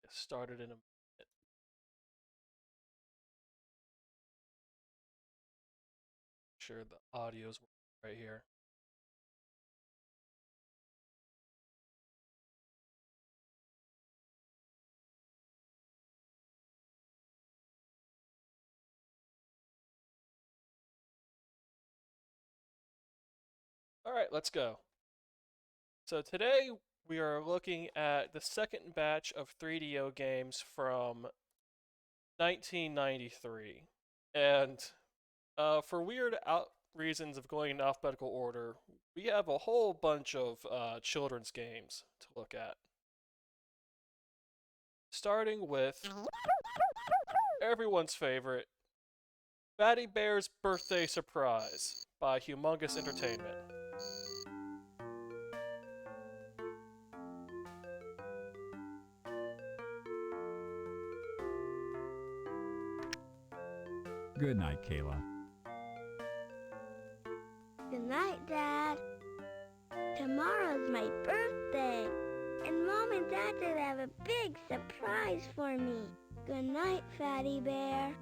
get started in a minute. Sure the audio's right here. All right, let's go. So today we are looking at the second batch of 3DO games from 1993. And for weird reasons of going in alphabetical order, we have a whole bunch of children's games to look at. Starting with everyone's favorite, Fatty Bear's Birthday Surprise by Humongous Entertainment. Good night, Kayla. Good night, Dad. Tomorrow's my birthday, and Mom and Dad will have a big surprise for me. Good night, Fatty Bear.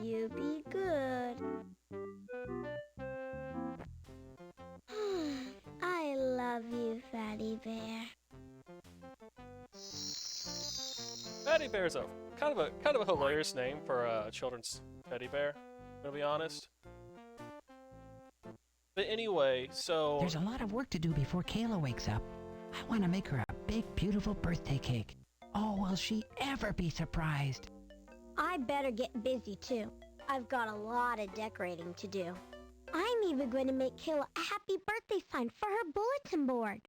You be good. I love you, Fatty Bear. Fatty Bear's a kind of a hilarious name for a children's teddy bear, to be honest. But anyway, so There's a lot of work to do before Kayla wakes up. I want to make her a big, beautiful birthday cake. Oh, will she ever be surprised? I better get busy, too. I've got a lot of decorating to do. I'm even going to make Kayla a happy birthday sign for her bulletin board.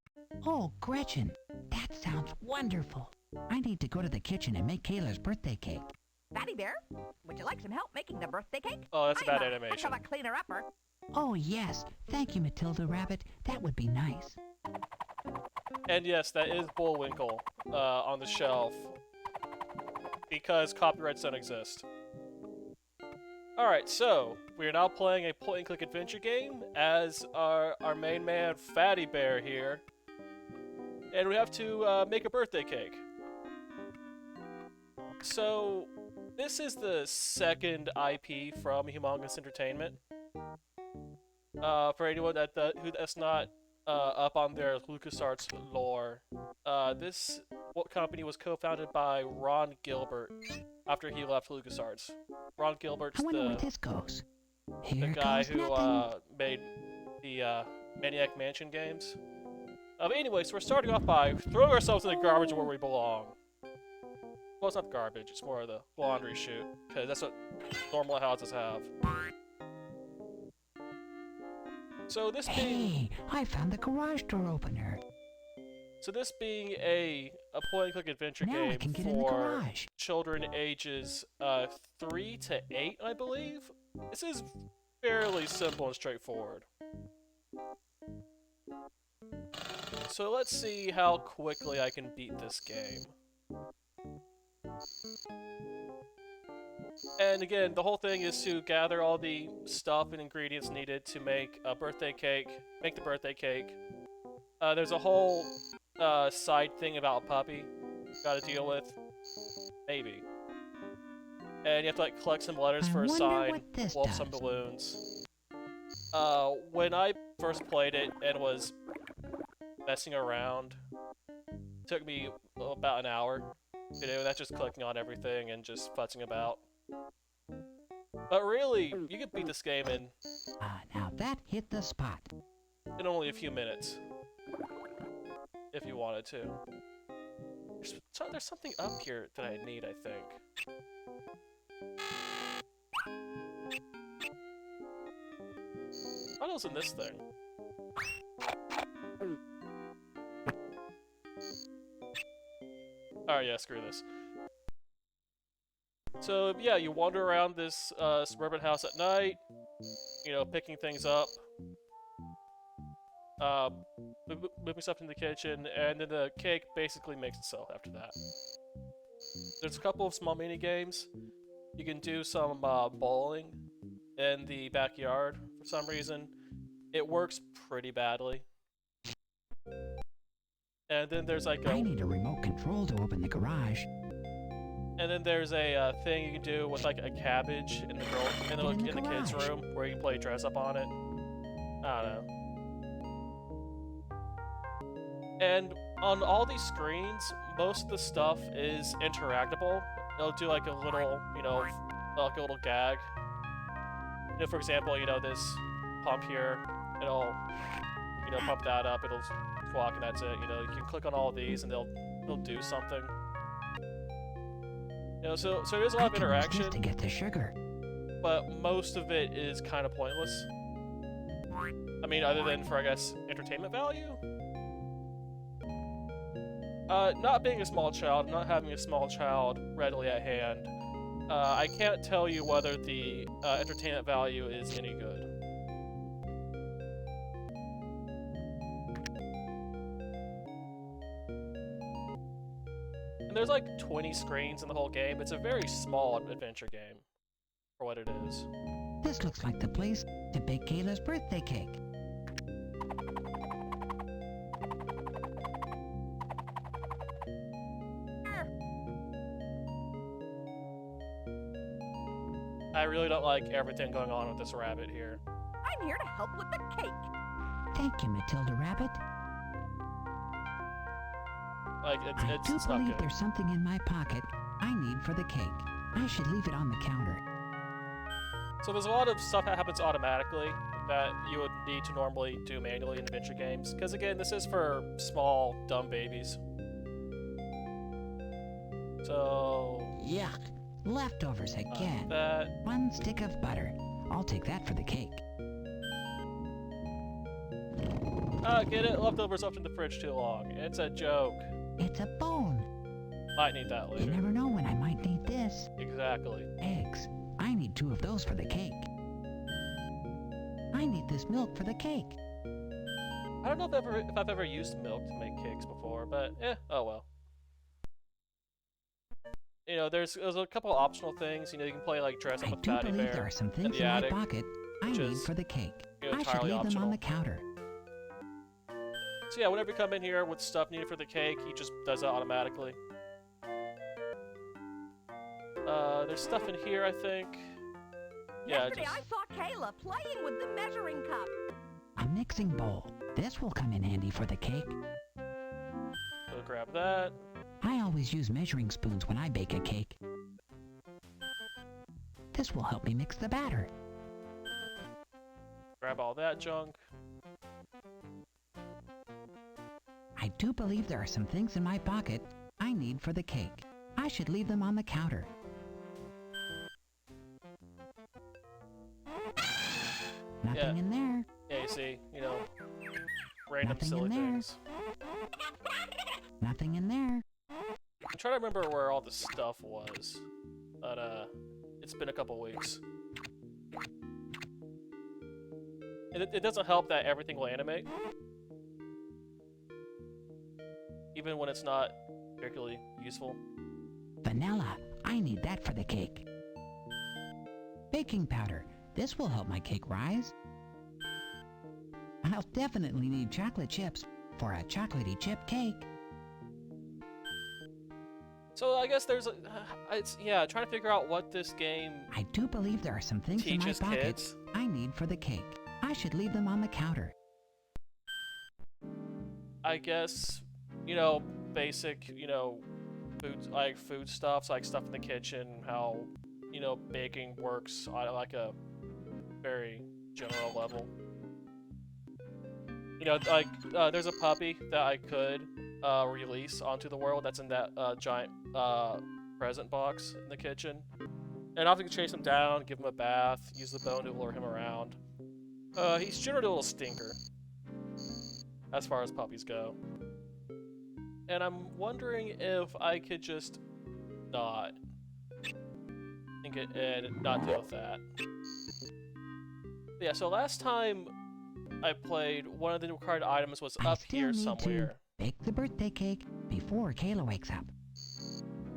Oh, Gretchen, that sounds wonderful. I need to go to the kitchen and make Kayla's birthday cake. Fatty Bear, would you like some help making the birthday cake? oh, that's a bad I'm a animation. heck of a cleaner upper. Oh, yes. Thank you, Matilda Rabbit. That would be nice. And yes, that is Bullwinkle on the shelf because copyrights don't exist. Alright, so we are now playing a point-and-click adventure game as our main man, Fatty Bear, here. And we have to make a birthday cake. So, this is the second IP from Humongous Entertainment. For anyone that's not up on their LucasArts lore, this company was co-founded by Ron Gilbert after he left LucasArts. Ron Gilbert's I wonder where the this goes. the Here guy goes who nothing. made the Maniac Mansion games. But anyway, so we're starting off by throwing ourselves in the garbage where we belong. Well, it's not garbage, it's more of the laundry chute, because that's what normal houses have. So this being Hey, I found the garage door opener. this being a point-and-click adventure Now I game can get in the for garage. children ages 3 to 8, I believe. This is fairly simple and straightforward. So let's see how quickly I can beat this game. And again, the whole thing is to gather all the stuff and ingredients needed to make a birthday cake, make the birthday cake. There's a whole side thing about Puppy you gotta deal with. Maybe. And you have to like collect some letters I for a wonder sign, what this blow up some does. balloons. When I first played it and was messing around, it took me about an hour to do. That's just clicking on everything and just futzing about. But really, you could beat this game in Now that hit the spot. only a few minutes. If you wanted to. There's something up here that I need, I think. What else in this thing? Alright, yeah, screw this. So, yeah, you wander around this suburban house at night, you know, picking things up, moving stuff in the kitchen, and then the cake basically makes itself after that. There's a couple of small mini games. You can do some bowling in the backyard for some reason. It works pretty badly. And then there's like I need a remote control to open the garage. And then there's a thing you can do with like a cabbage in the girl in the kids' garage. room where you can play dress up on it. I don't know. And on all these screens, most of the stuff is interactable. It'll do like a little, like a little gag. For example, this pump here, it'll, pump that up, it'll squawk, and that's it. You can click on all of these, and they'll do something. So there's a lot of interaction. To get the sugar. But most of it is kind of pointless. I mean, other than for, I guess, entertainment value? Not being a small child, not having a small child readily at hand, I can't tell you whether the entertainment value is any good. And there's like 20 screens in the whole game. It's a very small adventure game for what it is. This looks like the place to bake Kayla's birthday cake. I really don't like everything going on with this rabbit here. I'm here to help with the cake. Thank you, Matilda Rabbit. Like, I it's do not believe good. there's something in my pocket I need for the cake. I should leave it on the counter. So there's a lot of stuff that happens automatically that you would need to normally do manually in adventure games. Because again, this is for small, dumb babies. So... Yuck. Leftovers again. that... One stick of butter. I'll take that for the cake. Get it? Leftovers left in the fridge too long. It's a joke. It's a bone. Might need that You later. never know when I might need this. Exactly. Eggs. I need 2 of those for the cake. I need this milk for the cake. I don't know if I've ever used milk to make cakes before, but oh well. There's a couple optional things. You can play like dress up I with do Fatty believe Bear there are some in things the in my attic, pocket I which need is, for the cake. I should entirely leave them optional. on the counter. So yeah, whenever you come in here with stuff needed for the cake, he just does that automatically. There's stuff in here, I think. Yeah, Yesterday I saw Kayla playing with the measuring cup. A mixing bowl. This will come in handy for the cake. go grab that. I always use measuring spoons when I bake a cake. This will help me mix the batter. Grab all that junk. I do believe there are some things in my pocket I need for the cake. I should leave them on the counter. Nothing in there. Yeah, you see, random Nothing silly in there. things. Nothing in there. I'm trying to remember where all the stuff was, but it's been a couple weeks. It doesn't help that everything will animate, even when it's not particularly useful. Vanilla. I need that for the cake. Baking powder. This will help my cake rise. I'll definitely need chocolate chips for a chocolatey chip cake. So I guess there's trying to figure out what this game I do believe there are some things in my teaches pocket kids. I need for the cake. I should leave them on the counter. I guess, basic, food stuff, like stuff in the kitchen, how, baking works on like a very general level. There's a puppy that I could release onto the world that's in that giant present box in the kitchen. And I have to chase him down, give him a bath, use the bone to lure him around. He's generally a little stinker, as far as puppies go. And I'm wondering if I could just not not deal with that. But yeah, so last time I played, one of the required items was I up still here need somewhere. to bake the birthday cake before Kayla wakes up.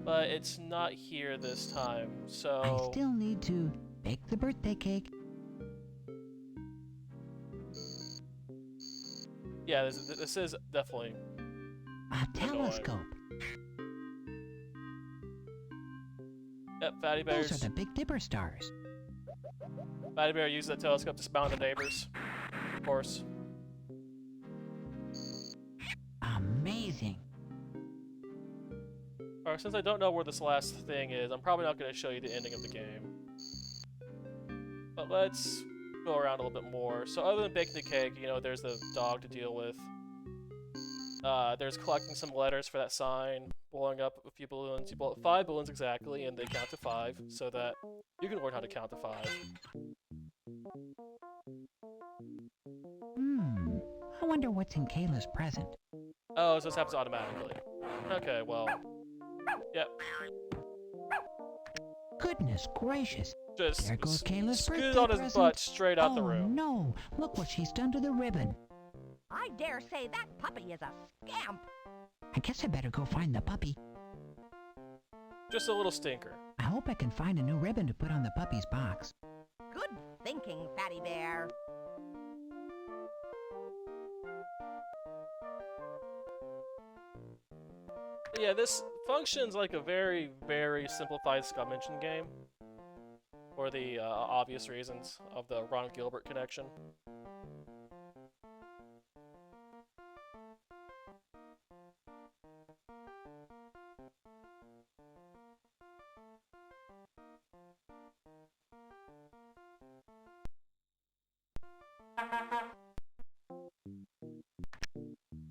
But it's not here this time, I so... still need to bake the birthday cake. Yeah, this is definitely... A telescope. Yep, Fatty Those Bear's. are the Big Dipper stars. Fatty Bear uses that telescope to spy on the neighbors. Of course. Amazing. Alright, since I don't know where this last thing is, I'm probably not going to show you the ending of the game. But let's go around a little bit more. So other than baking the cake, you know, there's the dog to deal with. There's collecting some letters for that sign, blowing up a few balloons. You blow up 5 balloons exactly, and they count to 5, so that you can learn how to count to 5. I wonder what's in Kayla's present. Oh, so this happens automatically. Okay, well, yep. Goodness gracious. Just There goes Kayla's scoot birthday on his present. butt straight out the Oh room. no, look what she's done to the ribbon. I dare say that puppy is a scamp. I guess I better go find the puppy. Just a little stinker. I hope I can find a new ribbon to put on the puppy's box. Good thinking, Fatty Bear. Yeah, this functions like a very, very simplified Scum Engine game. For the obvious reasons of the Ron Gilbert connection.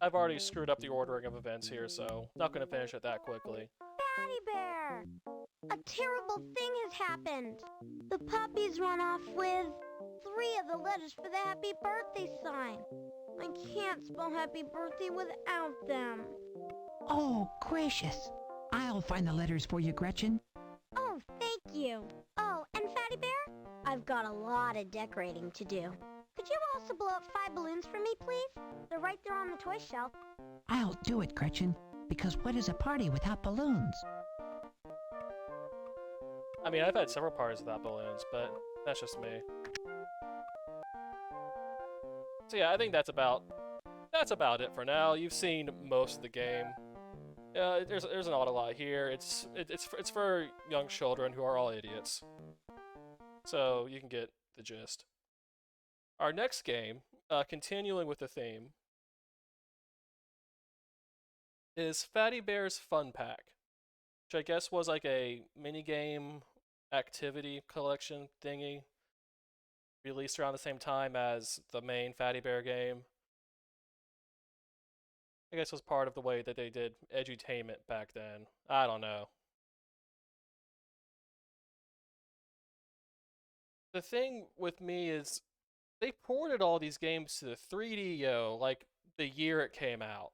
I've already screwed up the ordering of events here, so not going to finish it that quickly. Fatty Bear! A terrible thing has happened. The puppies run off with 3 of the letters for the happy birthday sign. I can't spell happy birthday without them. Oh, gracious. I'll find the letters for you, Gretchen. Oh, thank you. Oh, and Fatty Bear? I've got a lot of decorating to do. Could you also blow up 5 balloons for me, please? They're right there on the toy shelf. I'll do it, Gretchen, because what is a party without balloons? I mean, I've had several parties without balloons, but that's just me. So yeah, I think that's about it for now. You've seen most of the game. There's not a lot here. It's for young children who are all idiots. So you can get the gist. Our next game, continuing with the theme, is Fatty Bear's Fun Pack, which I guess was like a minigame activity collection thingy, released around the same time as the main Fatty Bear game. I guess it was part of the way that they did edutainment back then. I don't know. The thing with me is they ported all these games to the 3DO like the year it came out.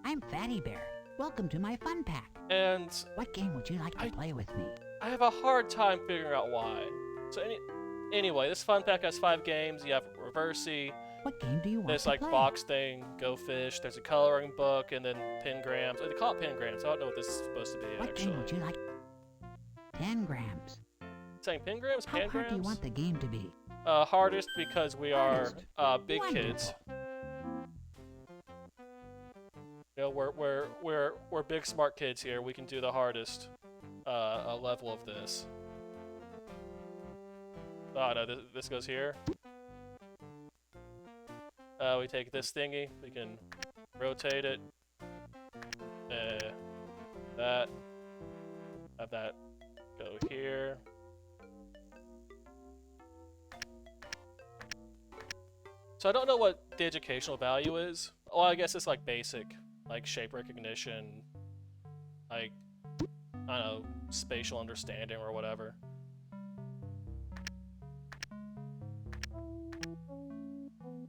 I'm Fatty Bear. Welcome to my fun pack. And What game would you like to play with me? I have a hard time figuring out why. So anyway, this fun pack has 5 games. You have Reversey, What game do you want this to like play? box thing, Go Fish, there's a coloring book, and then Pengrams. They call it Pengrams, I don't know what this is supposed to be What game actually. would you like? 10 grams. Saying Pengrams? How hard do you Pangrams? want the game to be? Hardest because we are Hardest. big Wonderful. kids. You know, we're big smart kids here. We can do the hardest level of this. Oh no, this goes here. We take this thingy. We can rotate it. That. Have that go here. So I don't know what the educational value is. Well, I guess it's like basic, like shape recognition, like, I don't know, spatial understanding or whatever.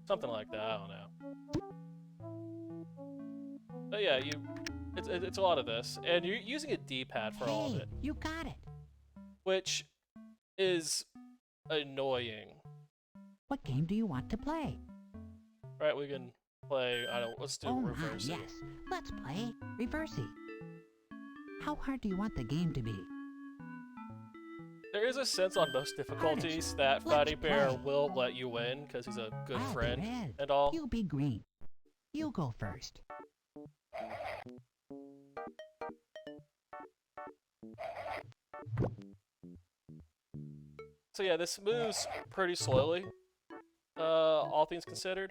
Something like that, I don't know. But yeah, it's a lot of this, and you're using a D-pad for all of Hey, it, you got it. which is annoying. What game do you want to play? Right, we can play, I don't, let's do Oh my, Reversey. yes. Let's play Reversey. How hard do you want the game to be? There is a sense on most difficulties that Let's Fatty Bear play. will let you win because he's a good I'll be friend red. and all. You be green. You go first. So yeah, this moves pretty slowly, all things considered.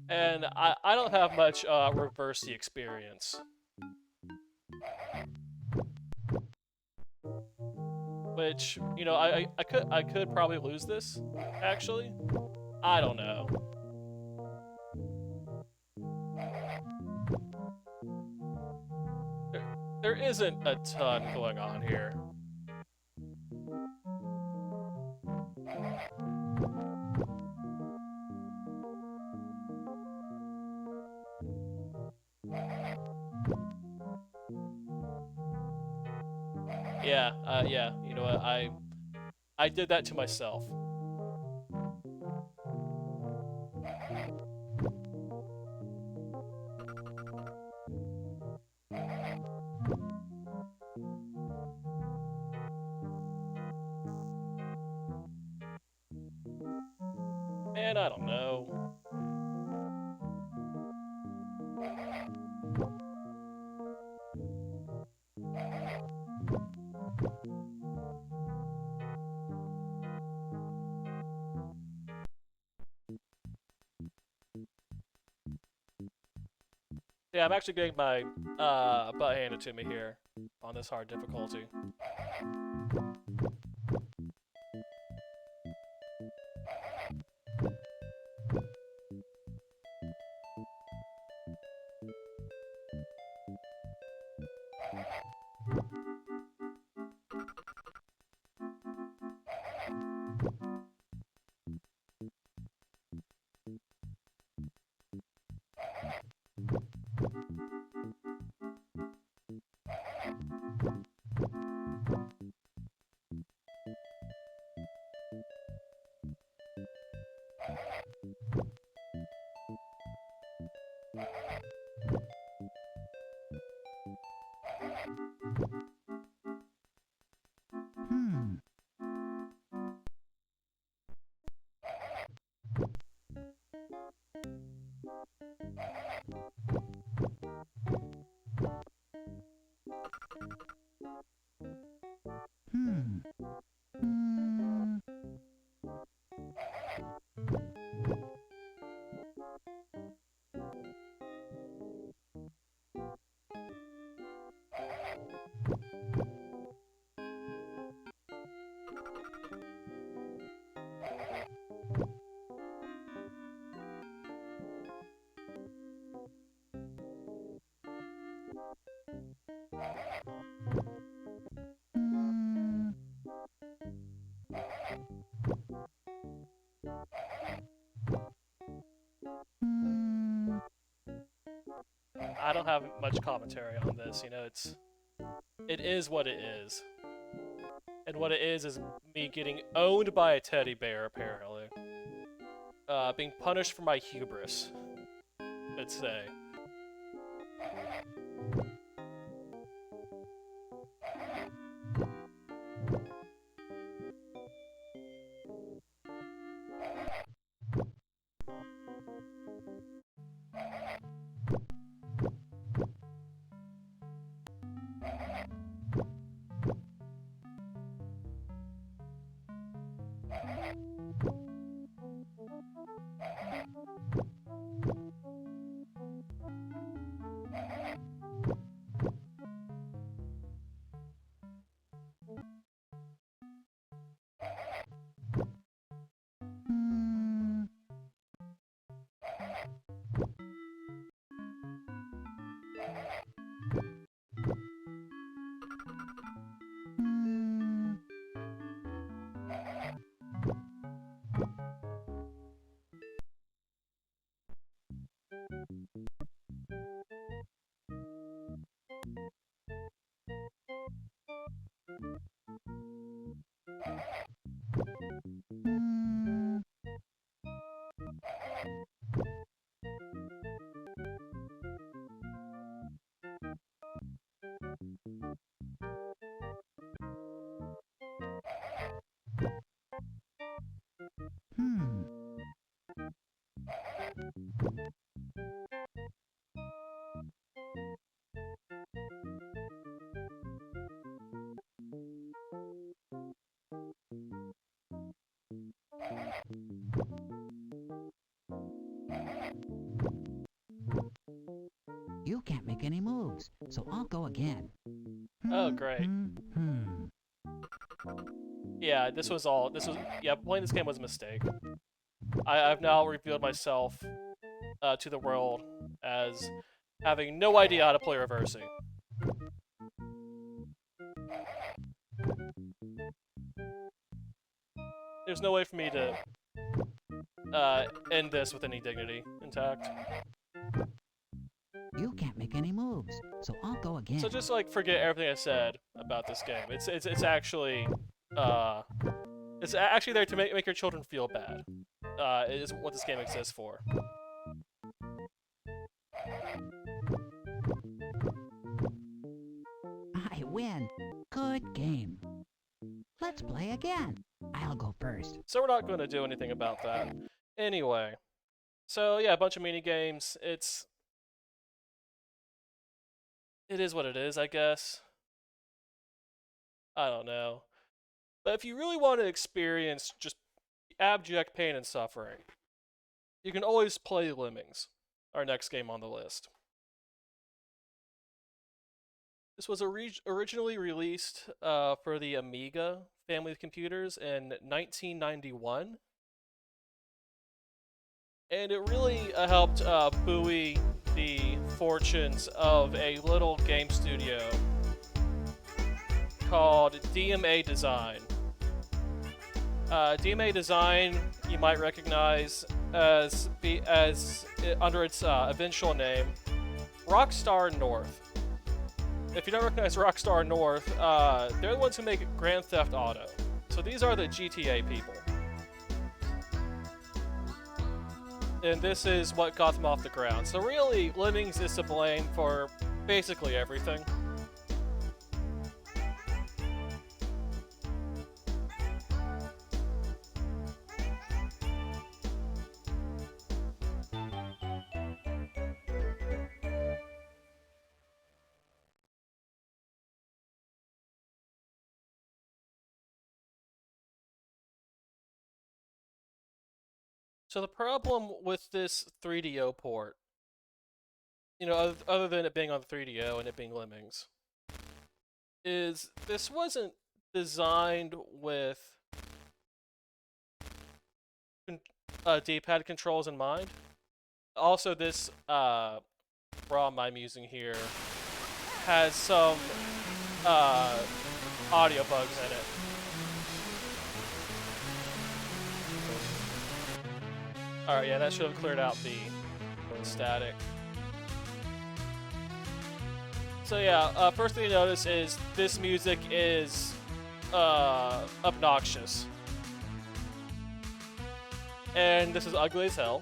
And I don't have much reversey experience. Which, you know, I could probably lose this, actually. I don't know. There isn't a ton going on here. Yeah, you know what, I did that to myself. Man, I don't know. Yeah, I'm actually getting my butt handed to me here on this hard difficulty. Hmm. Hmm. Hmm. Hmm. Hmm. I don't have much commentary on this, you know, it is what it is. And what it is me getting owned by a teddy bear, apparently. Being punished for my hubris, let's say. Hmm. Hmm. Hmm. You can't make any moves, so I'll go again. Oh, great. Yeah, playing this game was a mistake. I've now revealed myself to the world as having no idea how to play reversing. There's no way for me to end this with any dignity intact. You can't make any moves, so I'll go again. So just like forget everything I said about this game. It's actually there to make your children feel bad. It is what this game exists for. I win. Good game. Let's play again. I'll go first. So we're not going to do anything about that. Anyway, so yeah, a bunch of mini games. It is what it is, I guess. I don't know. But if you really want to experience just abject pain and suffering, you can always play Lemmings, our next game on the list. This was originally released for the Amiga family of computers in 1991. And it really helped buoy the fortunes of a little game studio called DMA Design. DMA Design, you might recognize as under its eventual name, Rockstar North. If you don't recognize Rockstar North, they're the ones who make Grand Theft Auto. So these are the GTA people. And this is what got them off the ground. So really, Lemmings is to blame for basically everything. So the problem with this 3DO port, you know, other than it being on the 3DO and it being Lemmings, is this wasn't designed with D-pad controls in mind. Also, this ROM I'm using here has some audio bugs in it. Alright, yeah, that should have cleared out the static. So yeah, first thing you notice is this music is obnoxious. And this is ugly as hell.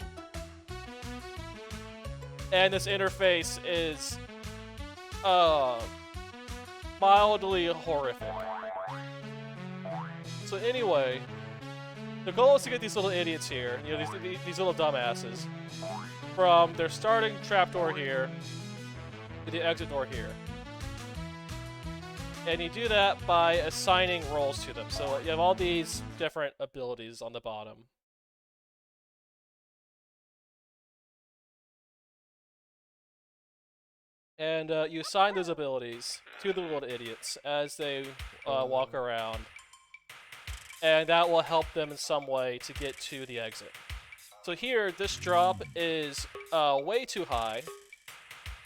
And this interface is mildly horrific. So anyway, the goal is to get these little idiots here, you know, these little dumbasses, from their starting trapdoor here to the exit door here. And you do that by assigning roles to them. So you have all these different abilities on the bottom. And you assign those abilities to the little idiots as they walk around. And that will help them in some way to get to the exit. So here, this drop is way too high.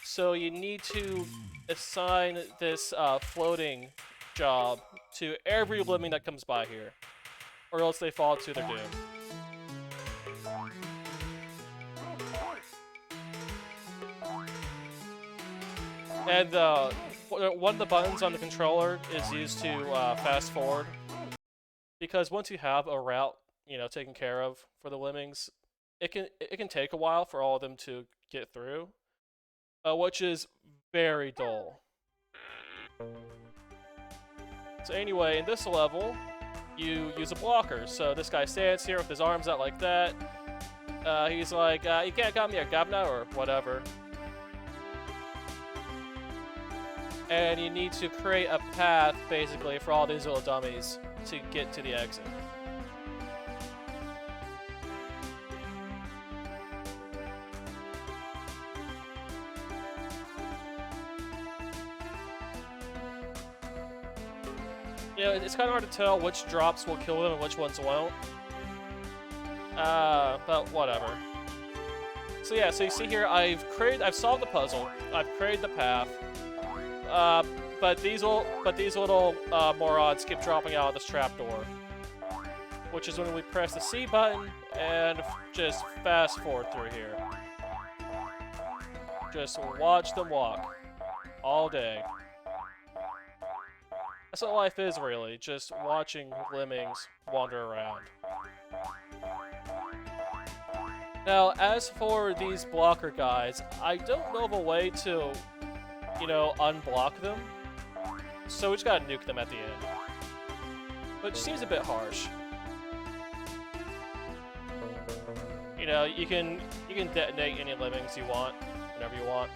So you need to assign this floating job to every lemming that comes by here, or else they fall to their doom. And one of the buttons on the controller is used to fast forward. Because once you have a route, you know, taken care of for the lemmings, it can take a while for all of them to get through, which is very dull. So anyway, in this level, you use a blocker. So this guy stands here with his arms out like that. He's like, "You can't come here, governor," or whatever. And you need to create a path, basically, for all these little dummies to get to the exit. You know, it's kind of hard to tell which drops will kill them and which ones won't. But whatever. So yeah, so you see here, I've solved the puzzle. I've created the path. But these little morons keep dropping out of this trapdoor, which is when we press the C button and just fast forward through here. Just watch them walk all day. That's what life is, really, just watching lemmings wander around. Now, as for these blocker guys, I don't know of a way to, you know, unblock them, so we just gotta nuke them at the end. Which seems a bit harsh. You know, you can detonate any lemmings you want, whenever you want.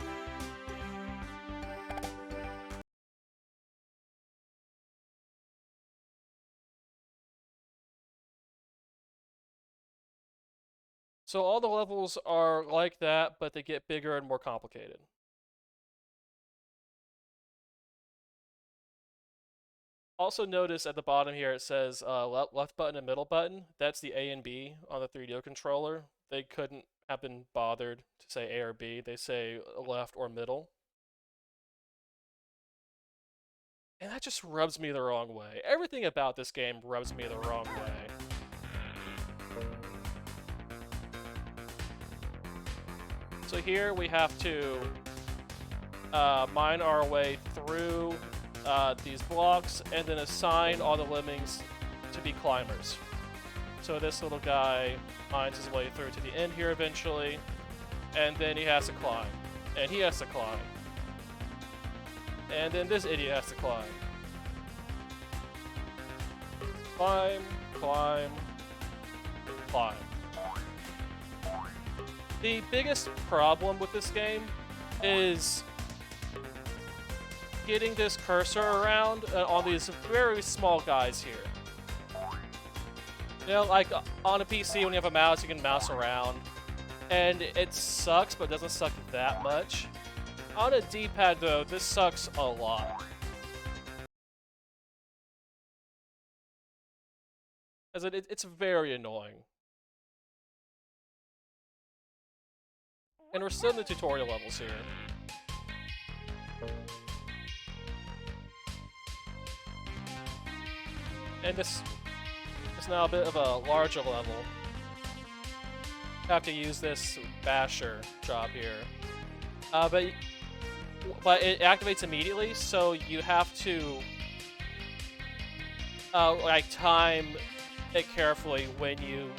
So all the levels are like that, but they get bigger and more complicated. Also notice at the bottom here it says left button and middle button. That's the A and B on the 3DO controller. They couldn't have been bothered to say A or B. They say left or middle. And that just rubs me the wrong way. Everything about this game rubs me the wrong way. So here we have to mine our way through these blocks and then assign all the lemmings to be climbers. So this little guy mines his way through to the end here eventually, and then he has to climb, and he has to climb, and then this idiot has to climb. Climb, climb, climb. The biggest problem with this game is getting this cursor around on these very small guys here. You know, like on a PC when you have a mouse, you can mouse around, and it sucks, but it doesn't suck that much. On a D-pad though, this sucks a lot. As it's very annoying. And we're still in the tutorial levels here. And this is now a bit of a larger level. Have to use this basher job here. But it activates immediately, so you have to like time it carefully when you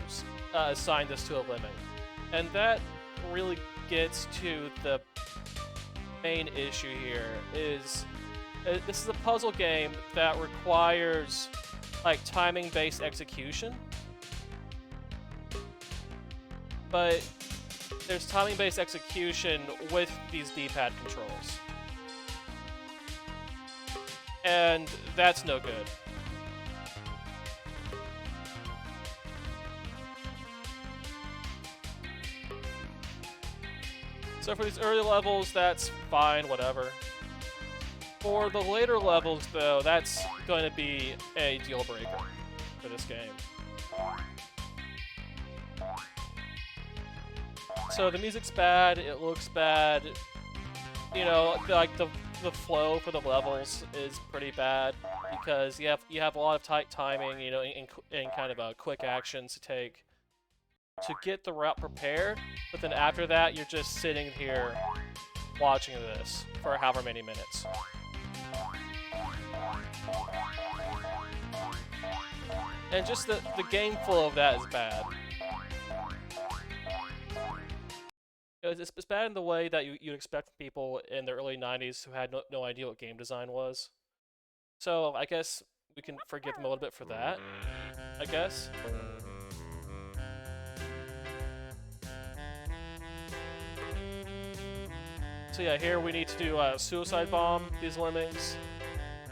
assign this to a lemming. And that really gets to the main issue here is this is a puzzle game that requires like timing-based execution, but there's timing-based execution with these D-pad controls, and that's no good. So for these early levels, that's fine, whatever. For the later levels, though, that's going to be a deal breaker for this game. So the music's bad, it looks bad, you know, like the flow for the levels is pretty bad because you have a lot of tight timing, you know, and kind of quick actions to take to get the route prepared, but then after that, you're just sitting here watching this for however many minutes. And just the game flow of that is bad. It's bad in the way that you'd expect from people in the early 90s who had no idea what game design was. So I guess we can forgive them a little bit for that, I guess. So yeah, here we need to do suicide bomb these lemmings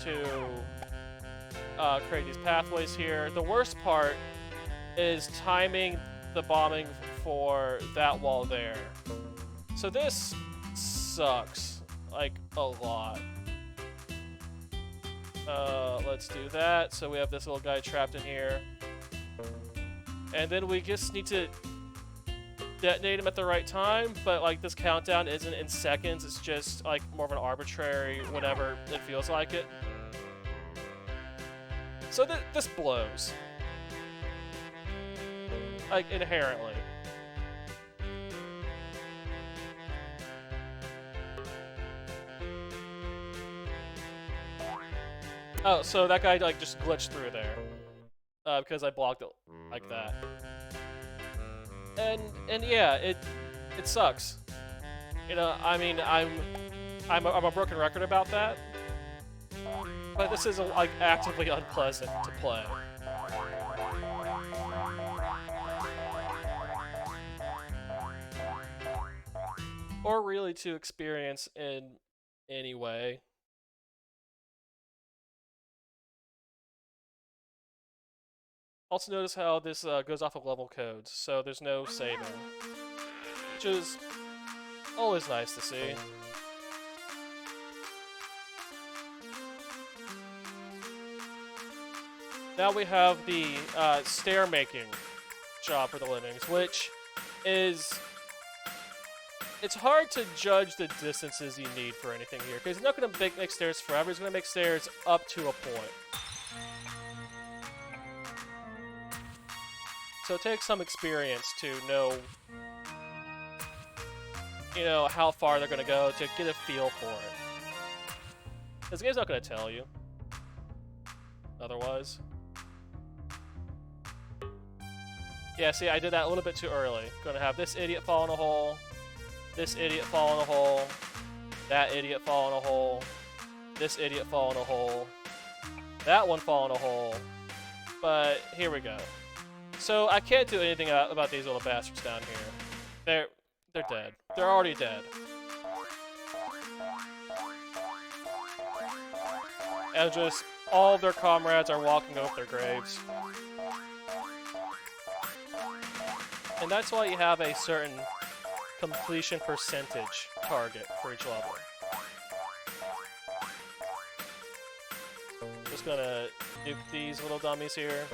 to create these pathways here. The worst part is timing the bombing for that wall there. So this sucks, like, a lot. Let's do that. So we have this little guy trapped in here. And then we just need to detonate him at the right time, but like this countdown isn't in seconds, it's just like more of an arbitrary whenever it feels like it. So this blows. Like, inherently. Oh, so that guy like just glitched through there. Because I blocked it like that. And yeah, it sucks. You know, I mean, I'm a broken record about that. But this is like actively unpleasant to play. Or really to experience in any way. Also notice how this goes off of level codes, so there's no saving. Which is always nice to see. Now we have the stair making job for the Lemmings, which is... It's hard to judge the distances you need for anything here, because he's not going to make stairs forever, he's going to make stairs up to a point. So it takes some experience to know, you know, how far they're going to go, to get a feel for it. This game's not going to tell you. Otherwise. Yeah, see, I did that a little bit too early. Gonna have this idiot fall in a hole, this idiot fall in a hole, that idiot fall in a hole, this idiot fall in a hole, that one fall in a hole, but here we go. So I can't do anything about these little bastards down here. They're dead. They're already dead. And just all of their comrades are walking over their graves. And that's why you have a certain completion percentage target for each level. Just gonna nuke these little dummies here.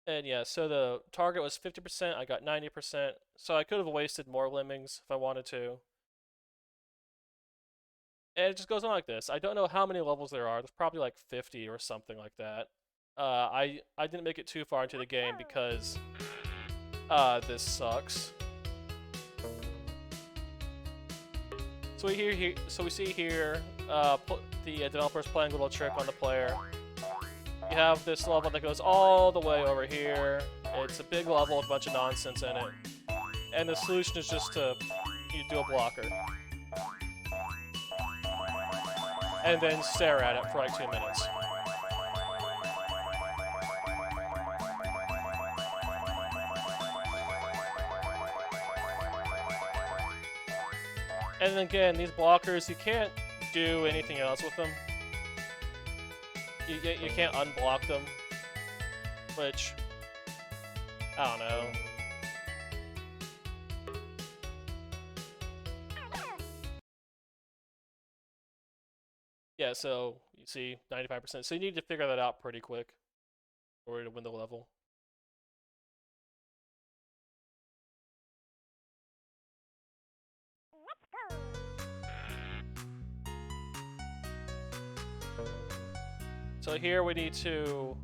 And yeah, so the target was 50%, I got 90%, so I could have wasted more Lemmings if I wanted to. And it just goes on like this. I don't know how many levels there are, there's probably like 50 or something like that. I didn't make it too far into the game because this sucks. So we see here the developers playing a little trick on the player. You have this level that goes all the way over here. It's a big level with a bunch of nonsense in it. And the solution is just to do a blocker. And then stare at it for like 2 minutes. And then again, these blockers, you can't do anything else with them. You can't unblock them, which, I don't know. Yeah, so you see 95%. So you need to figure that out pretty quick in order to win the level. So here we need to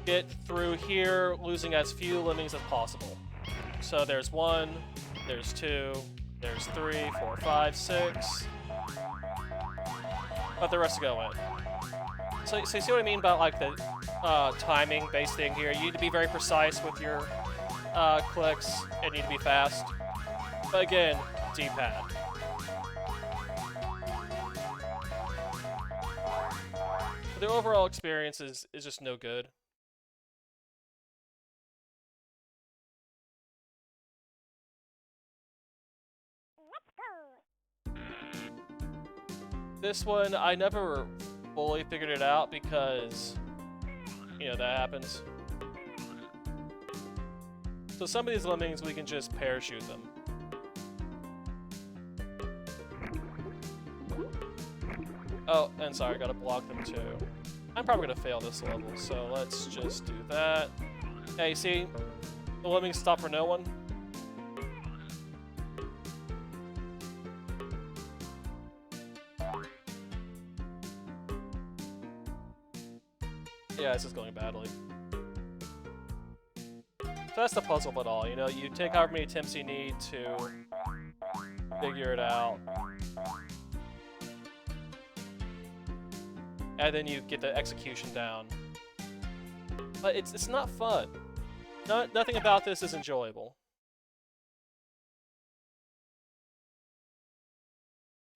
get through here, losing as few Lemmings as possible. So there's 1, there's 2, there's 3, 4, 5, 6. But the rest go in. So you see what I mean about like the timing-based thing here? You need to be very precise with your clicks, and need to be fast. But again, D-pad. The overall experience is just no good. This one, I never fully figured it out because, you know, that happens. So some of these Lemmings, we can just parachute them. Oh, and sorry, I gotta block them too. I'm probably gonna fail this level, so let's just do that. Hey, see? The Lemmings stop for no one. Yeah, this is going badly. So that's the puzzle of it all, you know, you take however many attempts you need to figure it out. And then you get the execution down. But it's not fun. Nothing about this is enjoyable.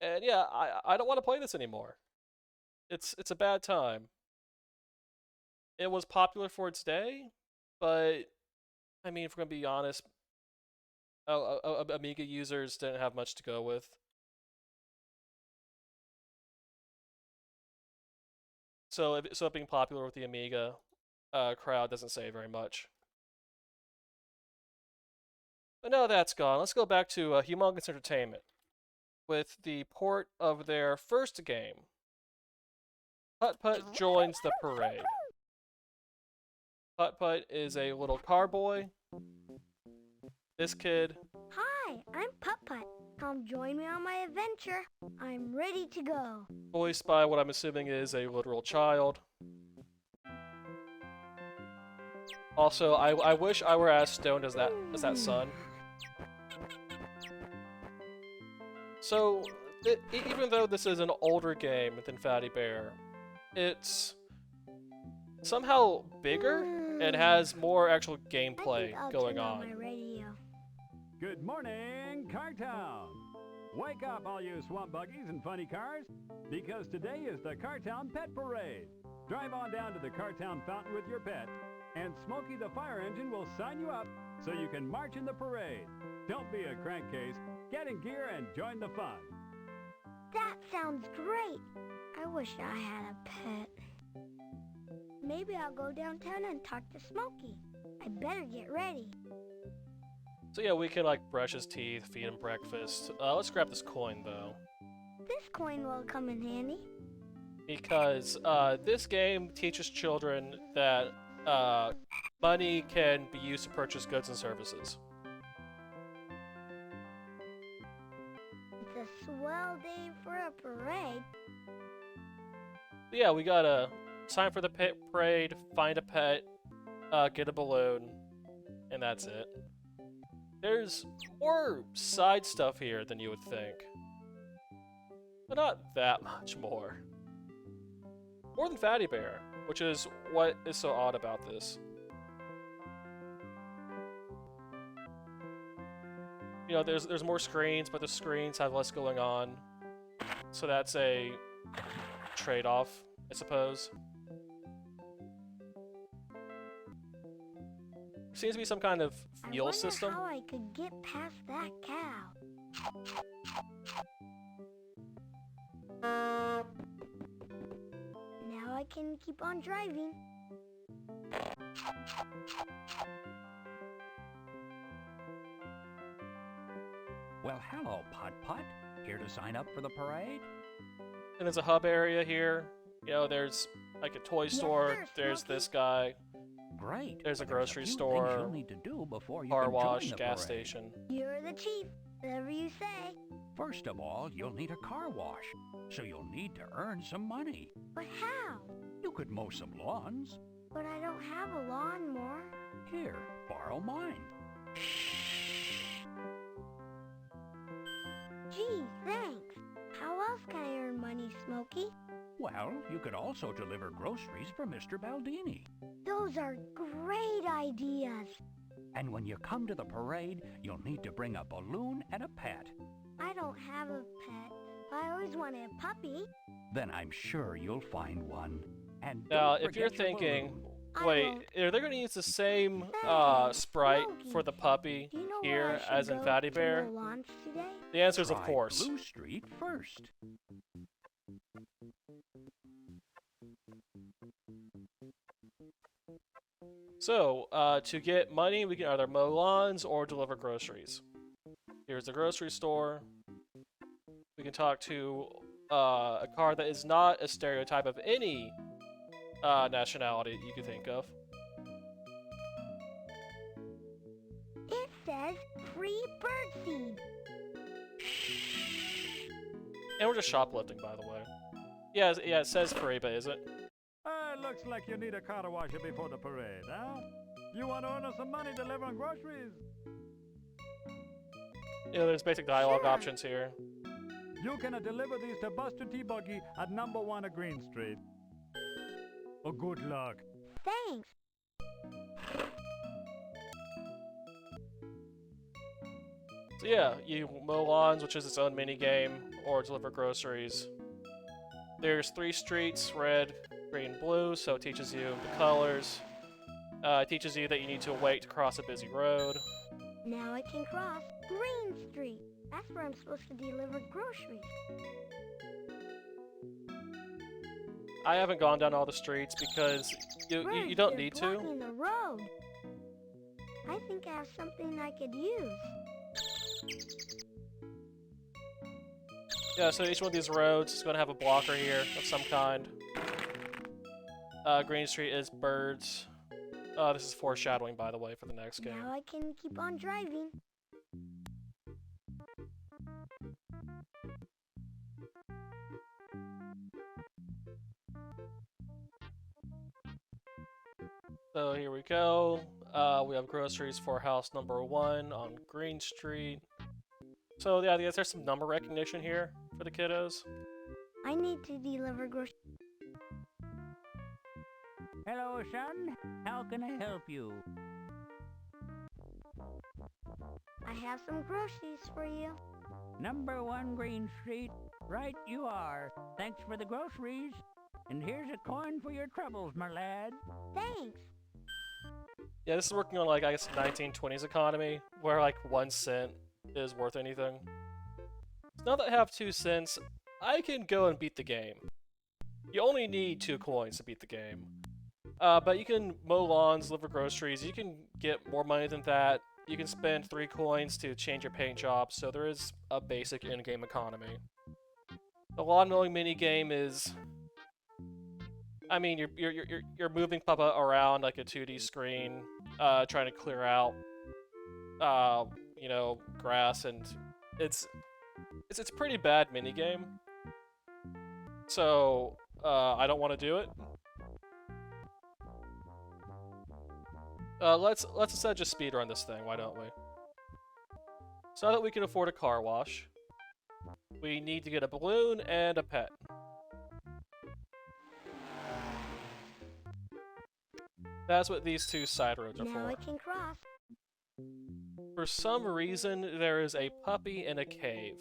And yeah, I don't want to play this anymore. It's a bad time. It was popular for its day, but I mean, if we're gonna be honest, Amiga users didn't have much to go with. So it being popular with the Amiga crowd doesn't say very much. But now that's gone. Let's go back to Humongous Entertainment with the port of their first game, Putt-Putt Joins the Parade. Putt-Putt is a little car boy. This kid. Hi, I'm Putt-Putt. Come join me on my adventure. I'm ready to go. Voiced by what I'm assuming is a literal child. Also, I wish I were as stoned as that son. So, even though this is an older game than Fatty Bear, it's somehow bigger and has more actual gameplay going on. My radio. Good morning, Cartown! Wake up, all you swamp buggies and funny cars, because today is the Cartown Pet Parade. Drive on down to the Cartown fountain with your pet, and Smokey the Fire Engine will sign you up so you can march in the parade. Don't be a crankcase. Get in gear and join the fun. That sounds great. I wish I had a pet. Maybe I'll go downtown and talk to Smokey. I better get ready. So yeah, we can like brush his teeth, feed him breakfast. Let's grab this coin though. This coin will come in handy. Because this game teaches children that money can be used to purchase goods and services. It's a swell day for a parade. But yeah, we gotta sign for the pet parade, find a pet, get a balloon, and that's it. There's more side stuff here than you would think. But not that much more. More than Fatty Bear, which is what is so odd about this. You know, there's more screens, but the screens have less going on. So that's a trade-off, I suppose. Seems to be some kind of fuel system. I wonder how I could get past that cow. Now I can keep on driving. Well, hello, Putt-Putt. Here to sign up for the parade? And there's a hub area here. You know, there's like a toy store. sir, There's Smokey. this guy. Great. There's a but grocery few store, things you'll need to do before you car can join wash, the gas parade. station. You're the chief. Whatever you say. First of all, you'll need a car wash, so you'll need to earn some money. But how? You could mow some lawns. But I don't have a lawnmower. Here, borrow mine. Gee, thanks. How else can I earn money, Smokey? Well, you could also deliver groceries for Mr. Baldini. Those are great ideas. And when you come to the parade, you'll need to bring a balloon and a pet. I don't have a pet. I always wanted a puppy. Then I'm sure you'll find one. And Now, don't if you're forget your thinking, balloon. I wait, won't. are they going to use the same Hey, sprite Smokey, for the puppy Do you know here where I should as in go Fatty to Bear? mow lawns today? The answer is of Try course. Blue Street first. So, to get money, we can either mow lawns or deliver groceries. Here's the grocery store. We can talk to a car that is not a stereotype of any nationality you could think of. It says free birdseed. And we're just shoplifting, by the way. Yeah, it says free, but is it? Looks like you need a car washer before the parade, huh? You want to earn us some money delivering groceries? You know, there's basic dialogue Sure. options here. You can deliver these to Buster T. Buggy at number 1 of Green Street. Oh, good luck. Thanks. So yeah, you mow lawns, which is its own mini game, or deliver groceries. There's 3 streets, red, green, blue, so it teaches you the colors. It teaches you that you need to wait to cross a busy road. Now I can cross Green Street. That's where I'm supposed to deliver groceries. I haven't gone down all the streets because you Birds, don't they're need to. blocking the road. I think I have something I could use. Yeah, so each one of these roads is going to have a blocker here of some kind. Green Street is birds. This is foreshadowing, by the way, for the next game. Now I can keep on driving. So here we go. We have groceries for house number 1 on Green Street. So yeah, I guess there's some number recognition here for the kiddos. I need to deliver groceries. Hello, son. How can I help you? I have some groceries for you. Number 1 Green Street. Right you are. Thanks for the groceries. And here's a coin for your troubles, my lad. Thanks. Yeah, this is working on, like, I guess 1920s economy, where like 1 cent is worth anything. So now that I have 2 cents, I can go and beat the game. You only need 2 coins to beat the game. But you can mow lawns, deliver groceries, you can get more money than that. You can spend 3 coins to change your paint job, so there is a basic in-game economy. The lawn mowing minigame is... I mean, you're moving Putt-Putt around like a 2D screen, trying to clear out, you know, grass, and it's a pretty bad minigame. So I don't want to do it. Let's instead just speedrun this thing. Why don't we? So now that we can afford a car wash, we need to get a balloon and a pet. That's what these 2 side roads are Now for. I can cross. For some reason, there is a puppy in a cave.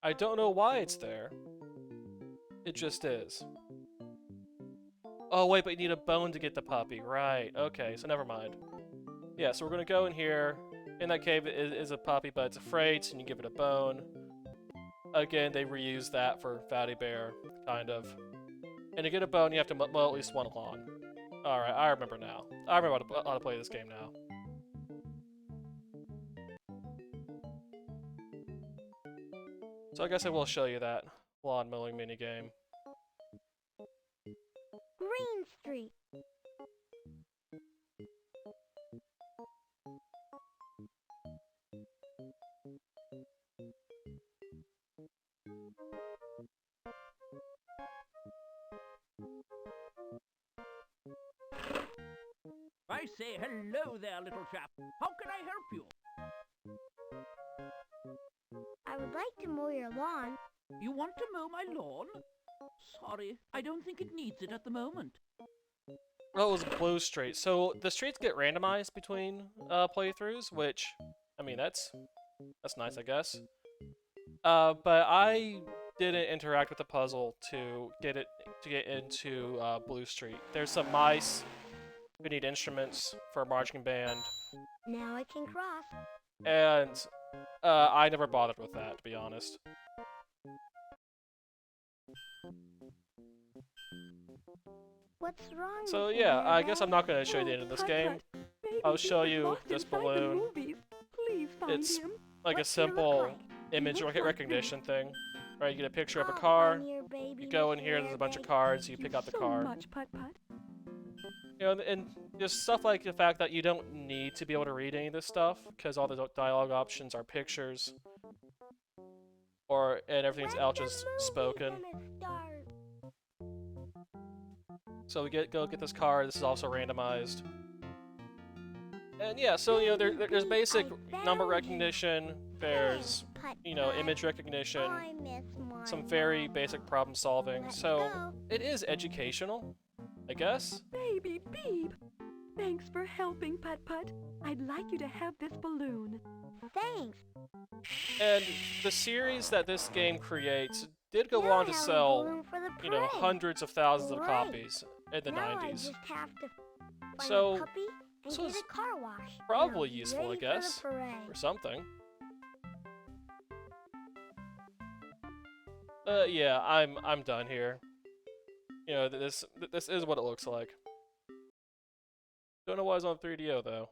I don't know why it's there. It just is. Oh wait, but you need a bone to get the puppy. Right, okay, so never mind. Yeah, so we're gonna go in here. In that cave is a puppy, but it's afraid, so you give it a bone. Again, they reuse that for Fatty Bear, kind of. And to get a bone, you have to mow at least 1 lawn. Alright, I remember now. I remember how to play this game now. So I guess I will show you that lawn mowing minigame. Green Street. I say hello there, little chap. How can I help you? I would like to mow your lawn. You want to mow my lawn? Sorry, I don't think it needs it at the moment. Oh, it was Blue Street. So the streets get randomized between playthroughs, which, I mean, that's nice, I guess. But I didn't interact with the puzzle to get into Blue Street. There's some mice who need instruments for a marching band, Now I can cross. and I never bothered with that, to be honest. What's wrong So with yeah, you, I guess I'm not Dad? going to show you the end of this game. Baby, I'll show he was you locked this inside the balloon. movies. Please find It's him. like a What's he look simple like? image recognition thing. Right, you get a picture of a I'll car, find your baby you go in Mr. here, there's a bunch of Airbag. cards, you pick out the so card. much, Putt-Putt. You know, and just stuff like the fact that you don't need to be able to read any of this stuff, because all the dialogue options are pictures, and everything's When else the just movie's spoken. gonna start? So we go get this card. This is also randomized. And yeah, so you know there's basic number recognition. There's image recognition. I miss my Some very mama. basic problem solving. Let's So go. it is educational, I guess. Baby Beep. Thanks for helping, Putt-Putt. I'd like you to have this balloon. Thanks. And the series that this game creates did go Now on I to have a sell, balloon for the you know, parade. hundreds of thousands of Right. copies in the now 90s. I just have to find So, a puppy and this get was a car wash. and probably I'll be useful, I ready for guess, the parade. or something. Yeah, I'm done here. You know, this is what it looks like. Don't know why it's on 3DO though.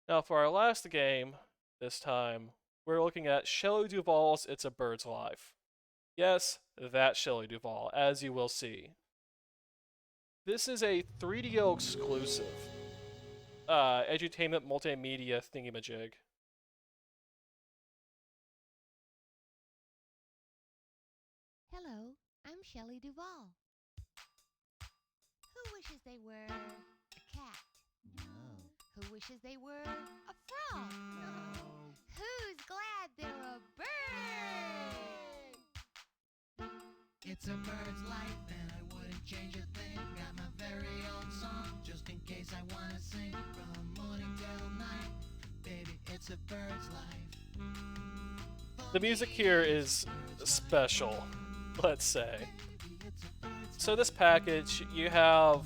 Now for our last game, this time, we're looking at Shelley Duvall's It's a Bird's Life. Yes, that Shelley Duvall, as you will see. This is a 3DO exclusive edutainment multimedia thingamajig. Hello, I'm Shelley Duvall. Who wishes they were a cat? No. Who wishes they were a frog? No. Who's glad they're a bird? It's a bird's life and I wouldn't change a thing. Got my very own song just in case I wanna sing from morning till night. Baby, it's a bird's life. The music here is special, let's say. So this package, you have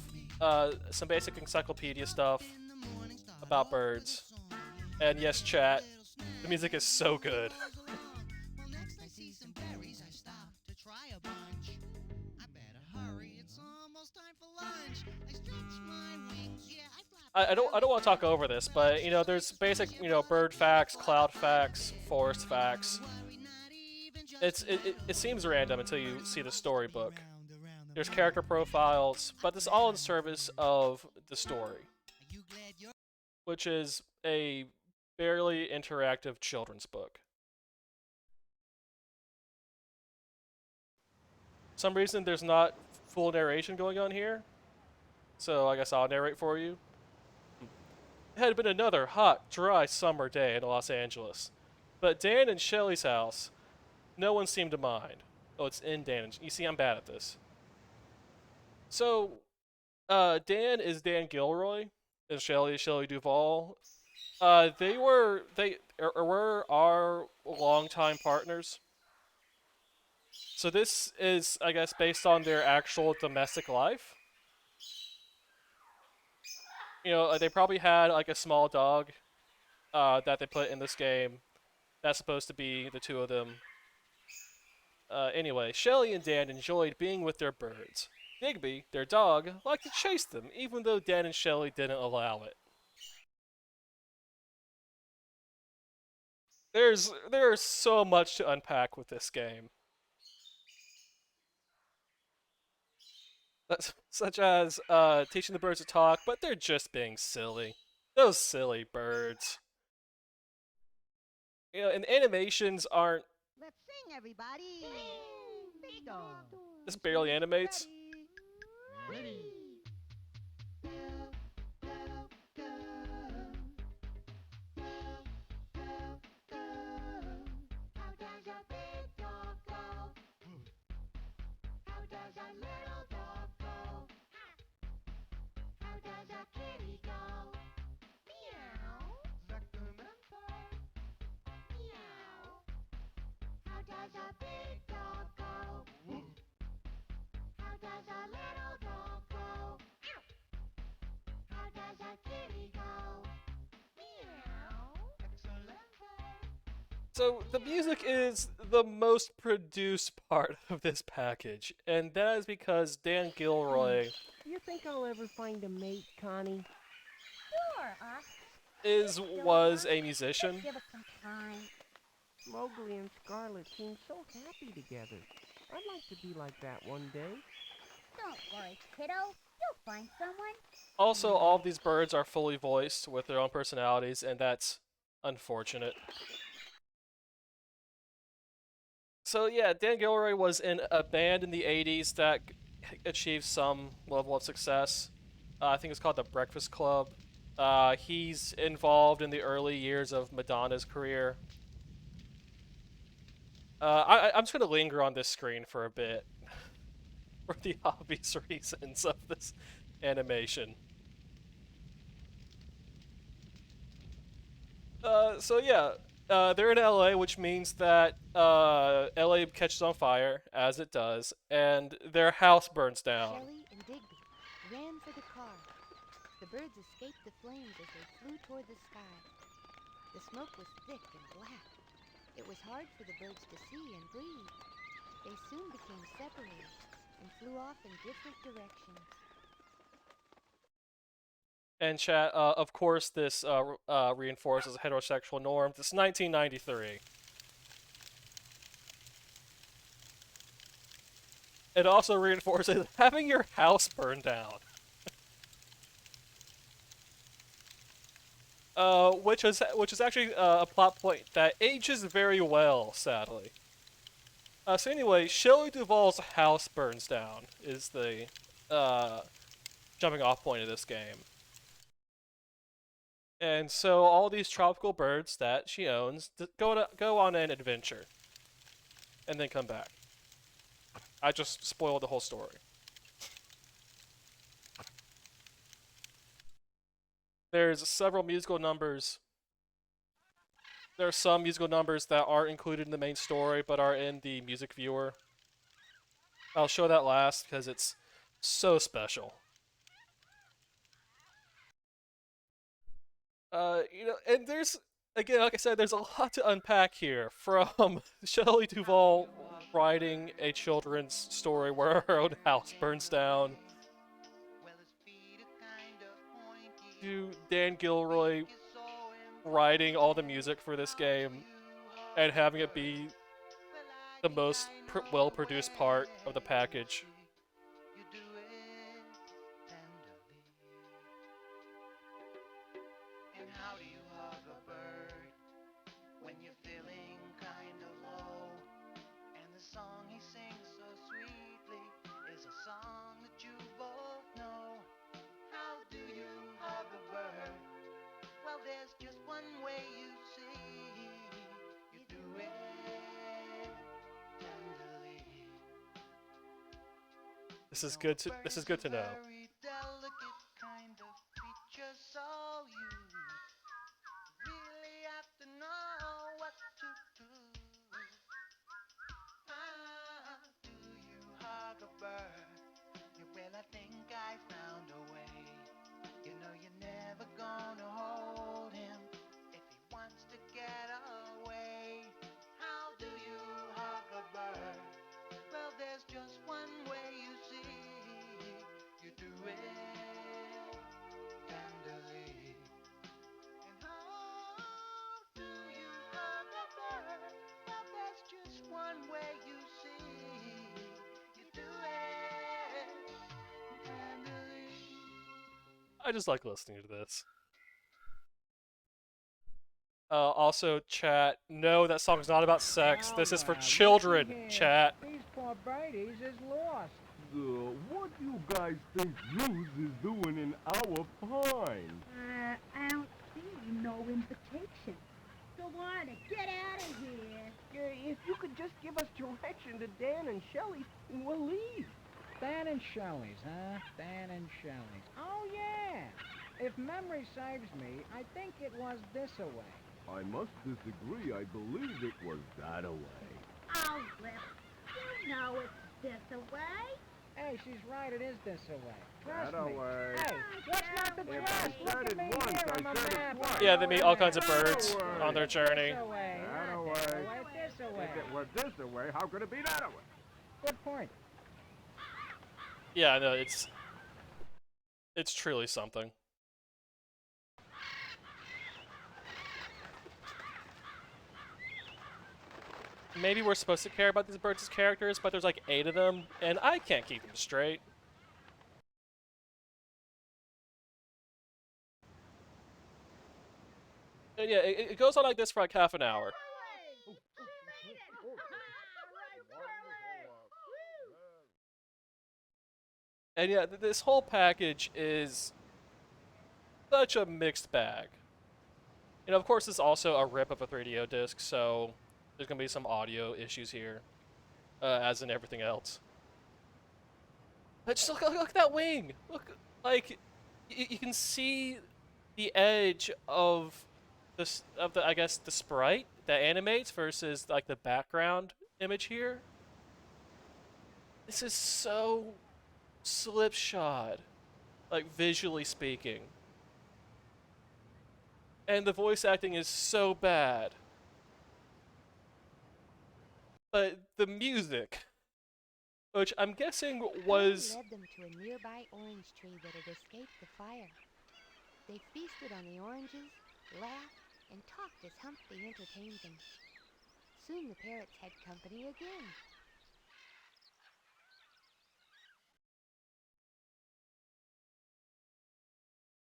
some basic encyclopedia stuff about birds. And yes, chat, the music is so good. Well, next I see some berries, I stop to try a bunch. I better hurry, it's almost time for lunch. I stretch my wings, yeah, I flap. I don't want to talk over this, but you know, there's basic, you know, bird facts, cloud facts, forest facts. It seems random until you see the storybook. There's character profiles, but this is all in service of the story, which is a barely interactive children's book. For some reason there's not full narration going on here, so I guess I'll narrate for you. It had been another hot, dry summer day in Los Angeles, but Dan and Shelley's house, no one seemed to mind. Oh, it's in Dan. You see, I'm bad at this. So, Dan is Dan Gilroy, and Shelley is Shelley Duvall. They were our longtime partners. So this is, I guess, based on their actual domestic life. You know, they probably had like a small dog that they put in this game. That's supposed to be the two of them. Anyway, Shelley and Dan enjoyed being with their birds. Digby, their dog, liked to chase them, even though Dan and Shelley didn't allow it. There's so much to unpack with this game. Such as teaching the birds to talk, but they're just being silly. Those silly birds. You know, and animations aren't. Let's sing, everybody. Bingo. This barely animates. Ready. How does a big dog go? How does a little dog go? How does a kitty go? Meow. Meow. How does a big dog go? How does a little dog go? How does a kitty go? Meow. Excellent. So the music is the most produced part of this package, and that is because Dan Gilroy. You think I'll ever find a mate, Connie? Sure, was a musician. Give us some time. Mowgli and Scarlet seem so happy together. I'd like to be like that one day. Don't worry, kiddo. You'll find someone. Also, all of these birds are fully voiced with their own personalities, and that's unfortunate. So yeah, Dan Gilroy was in a band in the 80s that achieved some level of success. I think it's called the Breakfast Club. He's involved in the early years of Madonna's career. I'm just going to linger on this screen for a bit for the obvious reasons of this animation. So yeah, they're in LA, which means that LA catches on fire, as it does, and their house burns down. Shelley and Digby ran for the car. The birds escaped the flames as they flew toward the sky. The smoke was thick and black. It was hard for the birds to see and breathe. They soon became separated and flew off in different directions. And chat, of course, this reinforces a heterosexual norm. This is 1993. It also reinforces having your house burned down. Which is actually a plot point that ages very well, sadly. So anyway, Shelley Duvall's house burns down is the jumping off point of this game. And so all these tropical birds that she owns go on an adventure, and then come back. I just spoiled the whole story. There's several musical numbers. There are some musical numbers that aren't included in the main story, but are in the music viewer. I'll show that last because it's so special. And there's, again, like I said, there's a lot to unpack here, from Shelley Duvall writing a children's story where her own house burns down, to Dan Gilroy writing all the music for this game and having it be the most well-produced part of the package. This is good to know. I just like listening to this. Also, chat, no, that song's not about sex. This is for children, chat. These poor birdies is lost. What do you guys think Zeus is doing in our pine? I don't see no invitation. So what? Get out of here. If you could just give us direction to Dan and Shelley, we'll leave. Dan and Shelley's, huh? Dan and Shelley's. Oh, yeah. If memory serves me, I think it was this-a-way. I must disagree. I believe it was that-a-way. Oh, Rip. You know it's this-a-way. Hey, she's right, it is this-a-way. Trust me. That-a-way. Hey, what's not to If trust? I Look said at it me once, here, I I'm a said it map. twice. Yeah, they meet all kinds of birds on their journey. This-a-way, not That-a-way. this-a-way, this-a-way. If it were this-a-way, how could it be that-a-way? Good point. Yeah, no, it's truly something. maybe we're supposed to care about these birds as characters, but there's like 8 of them, and I can't keep them straight. And yeah, it goes on like this for like half an hour. And yeah, this whole package is such a mixed bag. And of course, it's also a rip of a 3DO disc, so there's gonna be some audio issues here, as in everything else. But just look at that wing. Look, like you can see the edge of the I guess the sprite that animates versus like the background image here. This is so slipshod, like visually speaking. And the voice acting is so bad. But the music, which I'm guessing was... led them to a nearby orange tree that had escaped the fire. They feasted on the oranges, laughed, and talked as Humphrey entertained them. Soon the parrots had company again.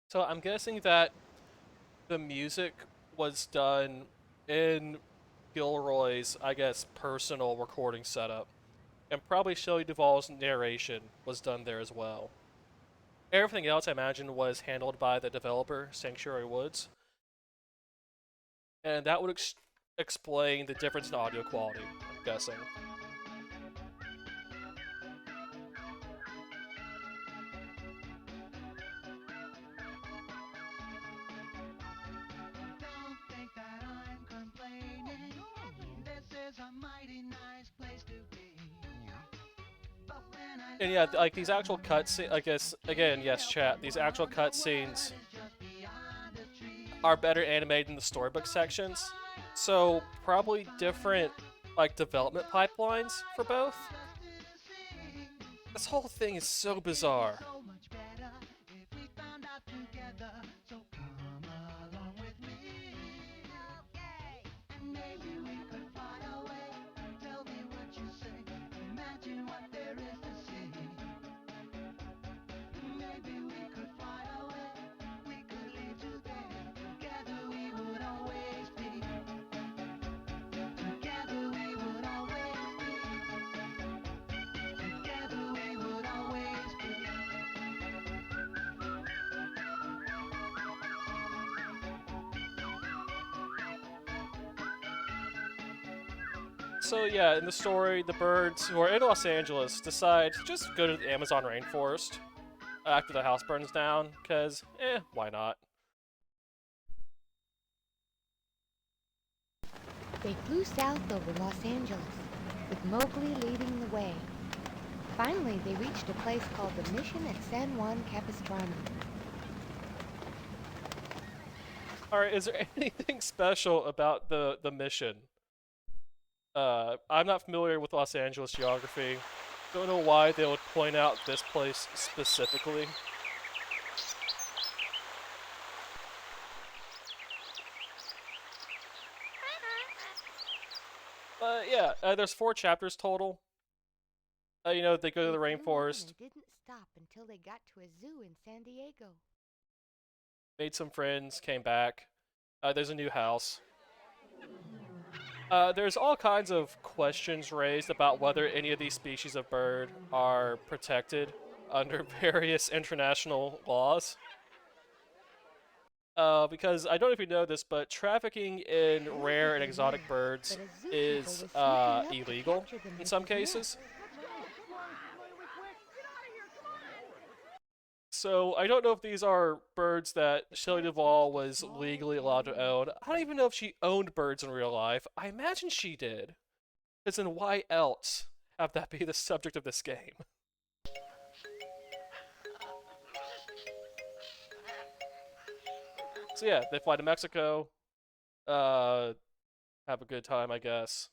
So I'm guessing that the music was done in Gilroy's, I guess, personal recording setup. And probably Shelley Duvall's narration was done there as well. Everything else, I imagine, was handled by the developer, Sanctuary Woods. And that would explain the difference in audio quality, I'm guessing. And yeah, like these actual cutscenes, I guess, again, yes, chat, these actual cutscenes are better animated in the storybook sections. So, probably different, like, development pipelines for both. This whole thing is so bizarre. So yeah, in the story, the birds who are in Los Angeles decide to just go to the Amazon rainforest after the house burns down, because, why not? They flew south over Los Angeles, with Mowgli leading the way. Finally, they reached a place called the Mission at San Juan Capistrano. Alright, is there anything special about the mission? I'm not familiar with Los Angeles geography. Don't know why they would point out this place specifically. But yeah, there's 4 chapters total. You know, they go to the rainforest. They didn't stop until they got to a zoo in San Diego. Made some friends, came back. There's a new house. There's all kinds of questions raised about whether any of these species of bird are protected under various international laws. Because I don't know if you know this, but trafficking in rare and exotic birds is illegal in some cases. So I don't know if these are birds that Shelley Duvall was legally allowed to own. I don't even know if she owned birds in real life. I imagine she did. Because then why else have that be the subject of this game? So yeah, they fly to Mexico. Have a good time, I guess.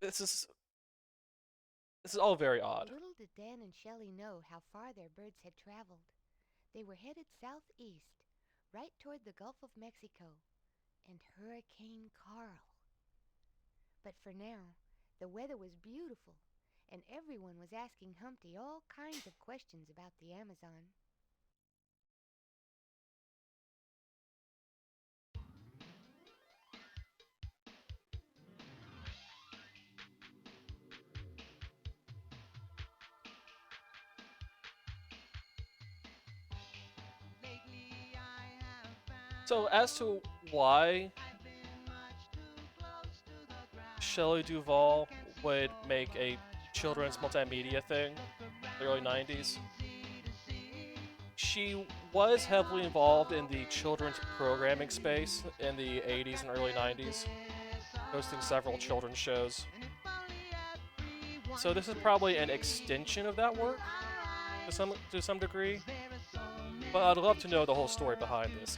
This is all very odd. Little did Dan and Shelley know how far their birds had traveled. They were headed southeast, right toward the Gulf of Mexico and Hurricane Carl. But for now, the weather was beautiful, and everyone was asking Humpty all kinds of questions about the Amazon. So as to why Shelley Duvall would make a children's multimedia thing in the early 90s, she was heavily involved in the children's programming space in the 80s and early 90s, hosting several children's shows. So this is probably an extension of that work to some degree, but I'd love to know the whole story behind this.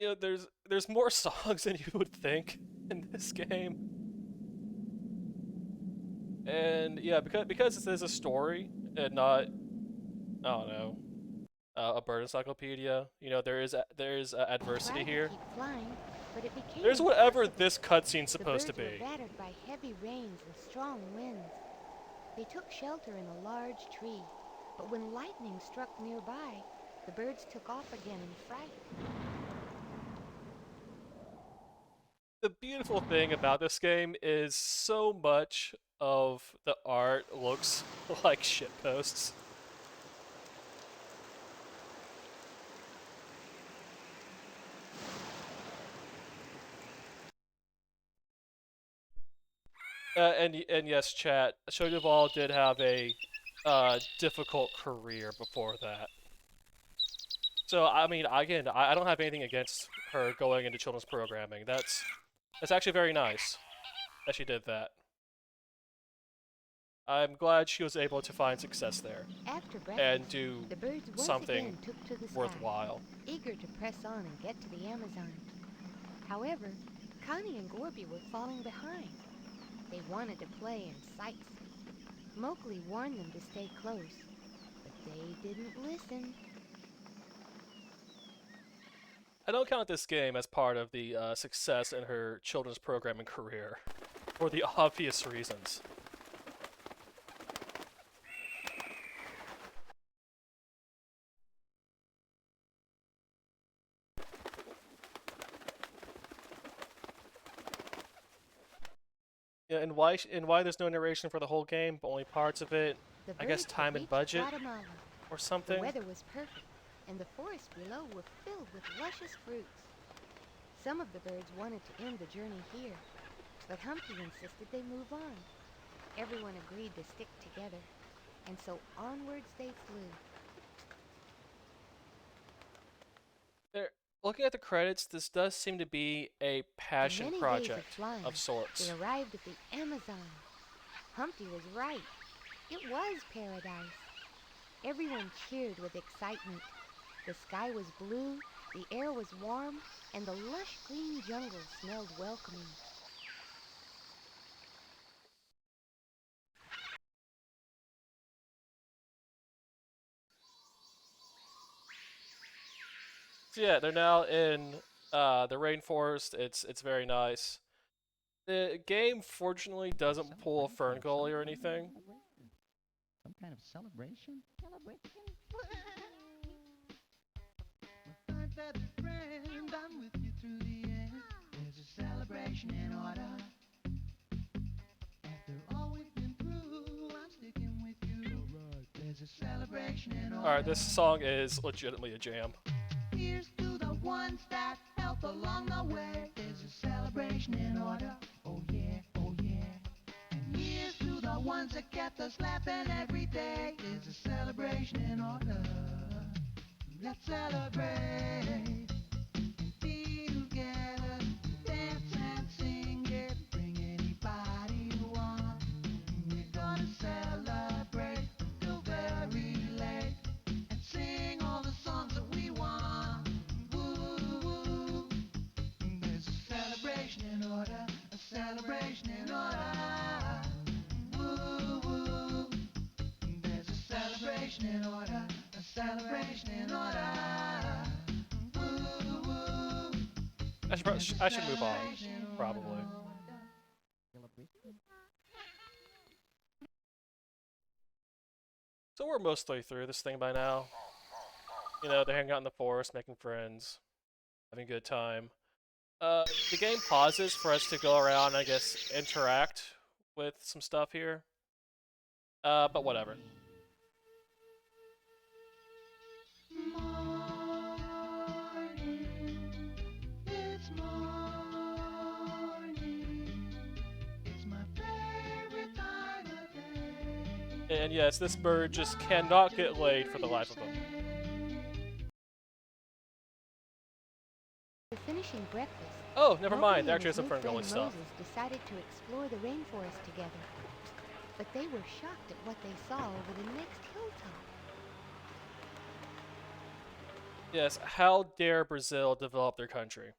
You know, there's more songs than you would think in this game, and yeah, because this is a story and not, I don't know, a bird encyclopedia. You know, there's adversity here. Flying, but it became There's whatever impossible. this cutscene's supposed to The birds be. were battered by heavy rains and strong winds. They took shelter in a large tree, but when lightning struck nearby, the birds took off again in fright. The beautiful thing about this game is so much of the art looks like shitposts. And yes, chat, Shelley Duvall did have a difficult career before that. So I mean, again, I don't have anything against her going into children's programming. That's actually very nice that she did that. I'm glad she was able to find success there After breakfast, and do the birds once something again took to the sky, worthwhile. eager to press on and get to the Amazon. However, Connie and Gorby were falling behind. They wanted to play and sightsee. Mowgli warned them to stay close, but they didn't listen. I don't count this game as part of the success in her children's programming career, for the obvious reasons. Yeah, and why there's no narration for the whole game, but only parts of it? The I guess birds time had and reached budget Guatemala. or The something. weather was perfect, and the forests below were filled with luscious fruits. Some of the birds wanted to end the journey here, but Humpty insisted they move on. Everyone agreed to stick together, and so onwards they flew. Looking at the credits, this does seem to be a passion After many project days of flying, of sorts. they arrived at the Amazon. Humpty was right. It was paradise. Everyone cheered with excitement. The sky was blue, the air was warm, and the lush green jungle smelled welcoming. So yeah, they're now in the rainforest. It's very nice. The game fortunately doesn't pull a fern gully or anything. Some kind of celebration? I'm with you through the end. There's a celebration in order. After all we've been through, I'm sticking with you. There's a celebration in order. Alright, this song is legitimately a jam. Here's to the ones that help along the way. There's a celebration in order, oh yeah, oh yeah. And here's to the ones that kept us laughing every day. There's a celebration in order, let's celebrate. Be together, dance and sing it, bring anybody you want. We're gonna celebrate till very late and sing all the songs that we want. Woo, woo. There's a celebration in order, a celebration in order. Woo, woo. There's a celebration in order, a celebration in order. Woo, woo. I should move on, probably. So we're mostly through this thing by now. You know, they're hanging out in the forest, making friends, having a good time. The game pauses for us to go around and, I guess, interact with some stuff here. But whatever. It's morning. It's my favorite time of day. And yes, this bird just cannot get laid for the life of him. After finishing breakfast, Oh, never Mowgli mind. There and actually is his some new Ferngully friend stuff. Moses decided to explore the rainforest together. But they were shocked at what they saw over the next hilltop. Yes, how dare Brazil develop their country?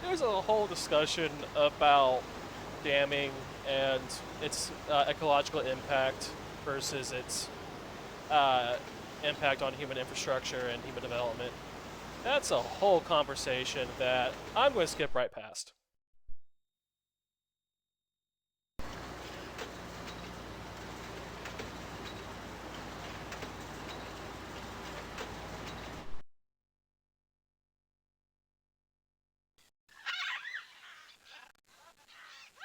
There's a whole discussion about damming and its ecological impact versus its impact on human infrastructure and human development. That's a whole conversation that I'm going to skip right past.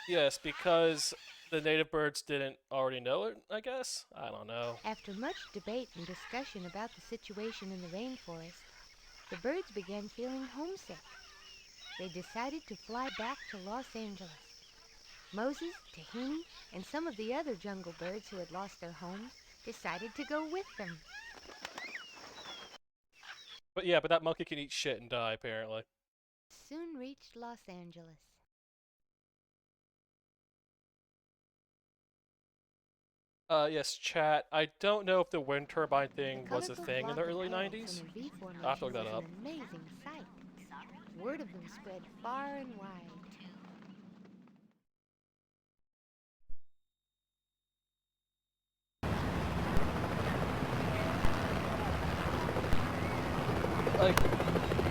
Yes, because the native birds didn't already know it, I guess? I don't know. After much debate and discussion about the situation in the rainforest, the birds began feeling homesick. They decided to fly back to Los Angeles. Moses, Tahini, and some of the other jungle birds who had lost their homes decided to go with them. But yeah, but that monkey can eat shit and die, apparently. Soon reached Los Angeles. Yes, chat. I don't know if the wind turbine thing was a thing in the early 90s. I'll have to look that up. An amazing sight. Word of them spread far and wide. Like,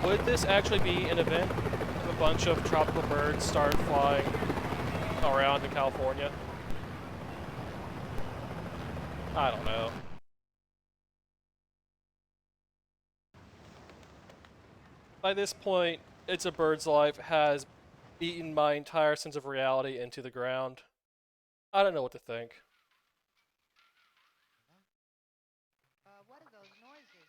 would this actually be an event if a bunch of tropical birds started flying around in California? I don't know. By this point, It's a Bird's Life has eaten my entire sense of reality into the ground. I don't know what to think. What are those noises?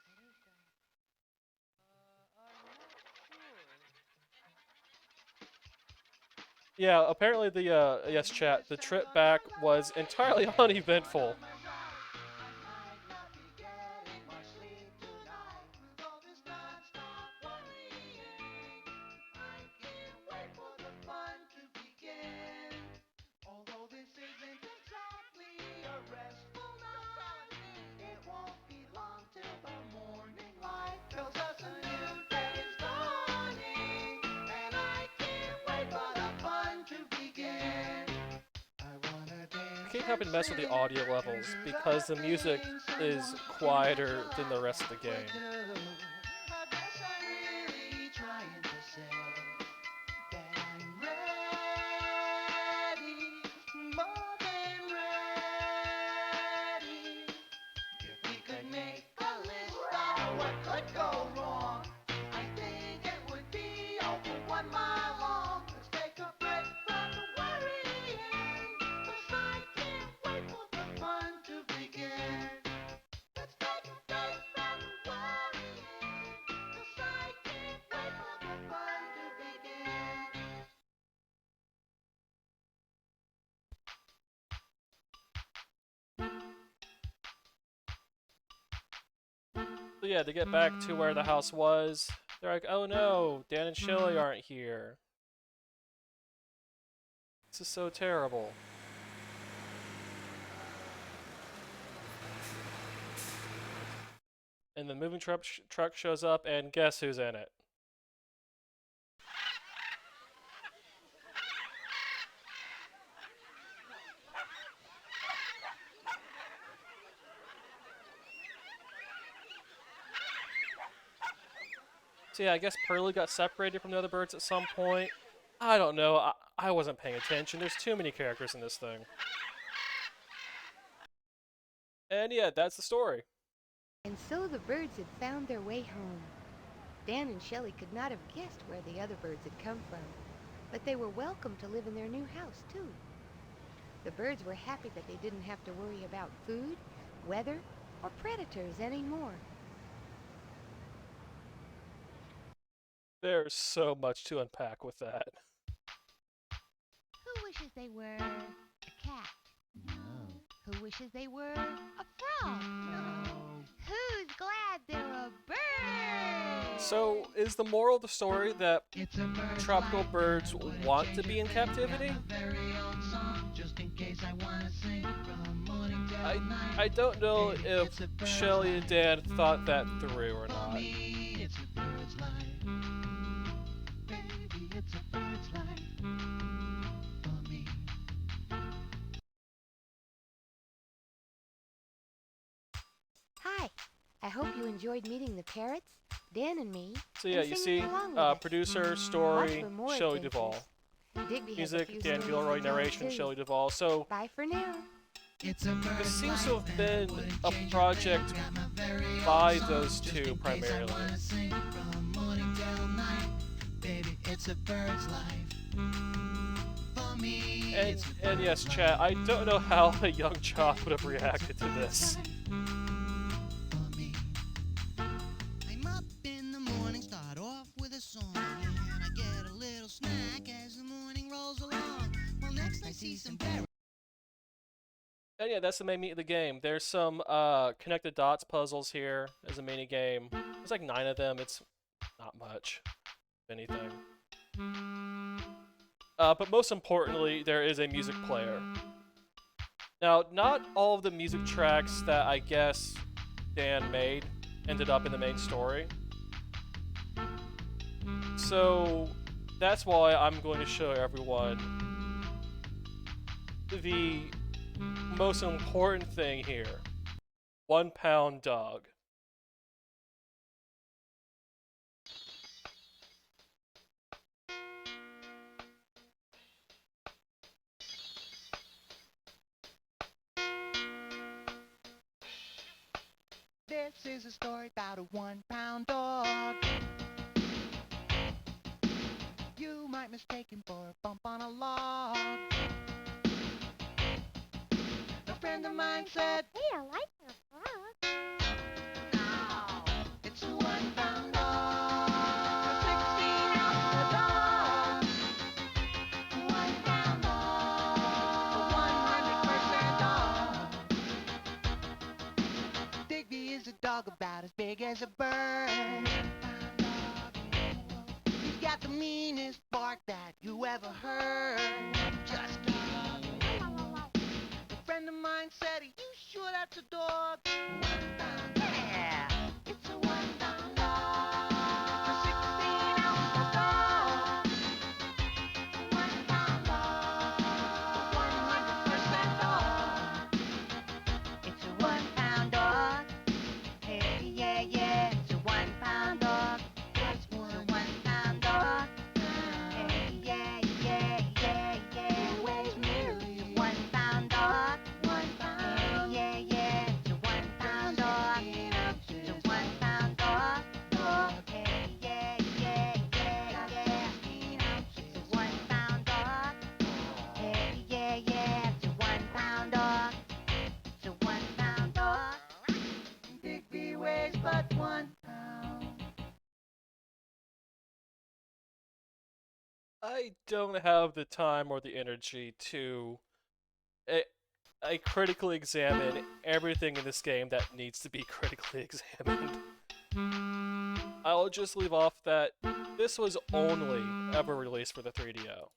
Yeah, apparently the, yes chat, the trip back was entirely uneventful. I can't help but mess with the audio levels because the music is quieter than the rest of the game. So yeah, to get back to where the house was, they're like, oh no, Dan and Shelley aren't here. This is so terrible. And the moving truck shows up, and guess who's in it? So yeah, I guess Pearly got separated from the other birds at some point. I don't know. I wasn't paying attention. There's too many characters in this thing. And yeah, that's the story. And so the birds had found their way home. Dan and Shelley could not have guessed where the other birds had come from, but they were welcome to live in their new house, too. The birds were happy that they didn't have to worry about food, weather, or predators anymore. There's so much to unpack with that. Who wishes they were a cat? No. Who wishes they were a frog? No. Who's glad they're a bird? So, is the moral of the story that tropical birds want to be in captivity? I don't know if Shelley and Dan thought that through or not. Hi, I hope you enjoyed meeting the parrots, Dan and me. So yeah, and you singing see, along with us. producer, story, Watch for more Shelley adventures. Duvall. Digby has a Music, few Dan stories Gilroy, to tell, narration, too. Shelley Duvall. So, Bye for now. this seems to have been a project by those two primarily. And yes, chat, I don't know how a young child would have reacted to this. I'm up in the morning, start off with a song, and I get a little snack as the morning rolls along. Well, next I see some parrots. And yeah, that's the main meat of the game. There's some connected dots puzzles here as a mini game. There's like 9 of them. It's not much, if anything. But most importantly, there is a music player. Now, not all of the music tracks that I guess Dan made ended up in the main story. So that's why I'm going to show everyone the most important thing here. 1 pound dog. This is a story about a 1 pound dog. You might mistake him for a bump on a log. A friend of mine said, Hey, I like the frog. no, it's a 1 pound dog. A 16-ounce dog. A 1 pound dog. A 100% dog. Digby is a dog about as big as a bird. He's got the meanest bark that you ever heard. Just kidding. A friend of mine said, are you sure that's a dog? 1 pound. Yeah, it's a 1 pound dog. A 16-ounce dog. A 1 pound dog. A 100% dog. It's a 1 pound dog. Hey, yeah, yeah, it's a 1 pound dog. It's a 1 pound dog. Hey, yeah, yeah, yeah, yeah. It weighs nearly a 1 pound dog. 1 pound. Hey, yeah, yeah, it's a 1 pound dog. It's a 1 pound dog. Hey, yeah, yeah, yeah, yeah. It's a 1 pound dog. Hey, yeah, yeah, it's a 1 pound dog. It's a 1 pound dog. Digby weighs but 1 pound. I don't have the time or the energy to I critically examine everything in this game that needs to be critically examined. I'll just leave off that this was only ever released for the 3DO.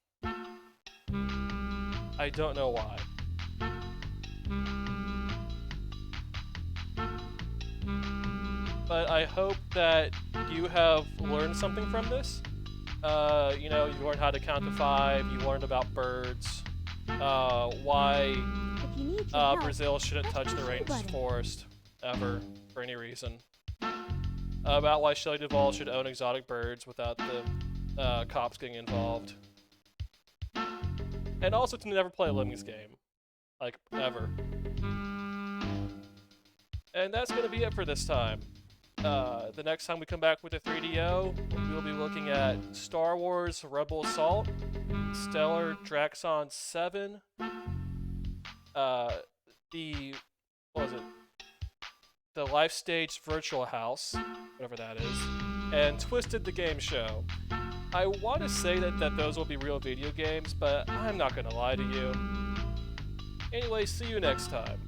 I don't know why. But I hope that you have learned something from this. You know, you learned how to count to 5, you learned about birds, why Brazil shouldn't touch the rainforest ever, for any reason. About why Shelley Duvall should own exotic birds without the cops getting involved. And also to never play a Lemmings game. Like, ever. And that's going to be it for this time. The next time we come back with the 3DO, we'll be looking at Star Wars Rebel Assault, Stellar Draxon 7, the Life Stage Virtual House, whatever that is, and Twisted the Game Show. I want to say that those will be real video games, but I'm not going to lie to you. Anyway, see you next time.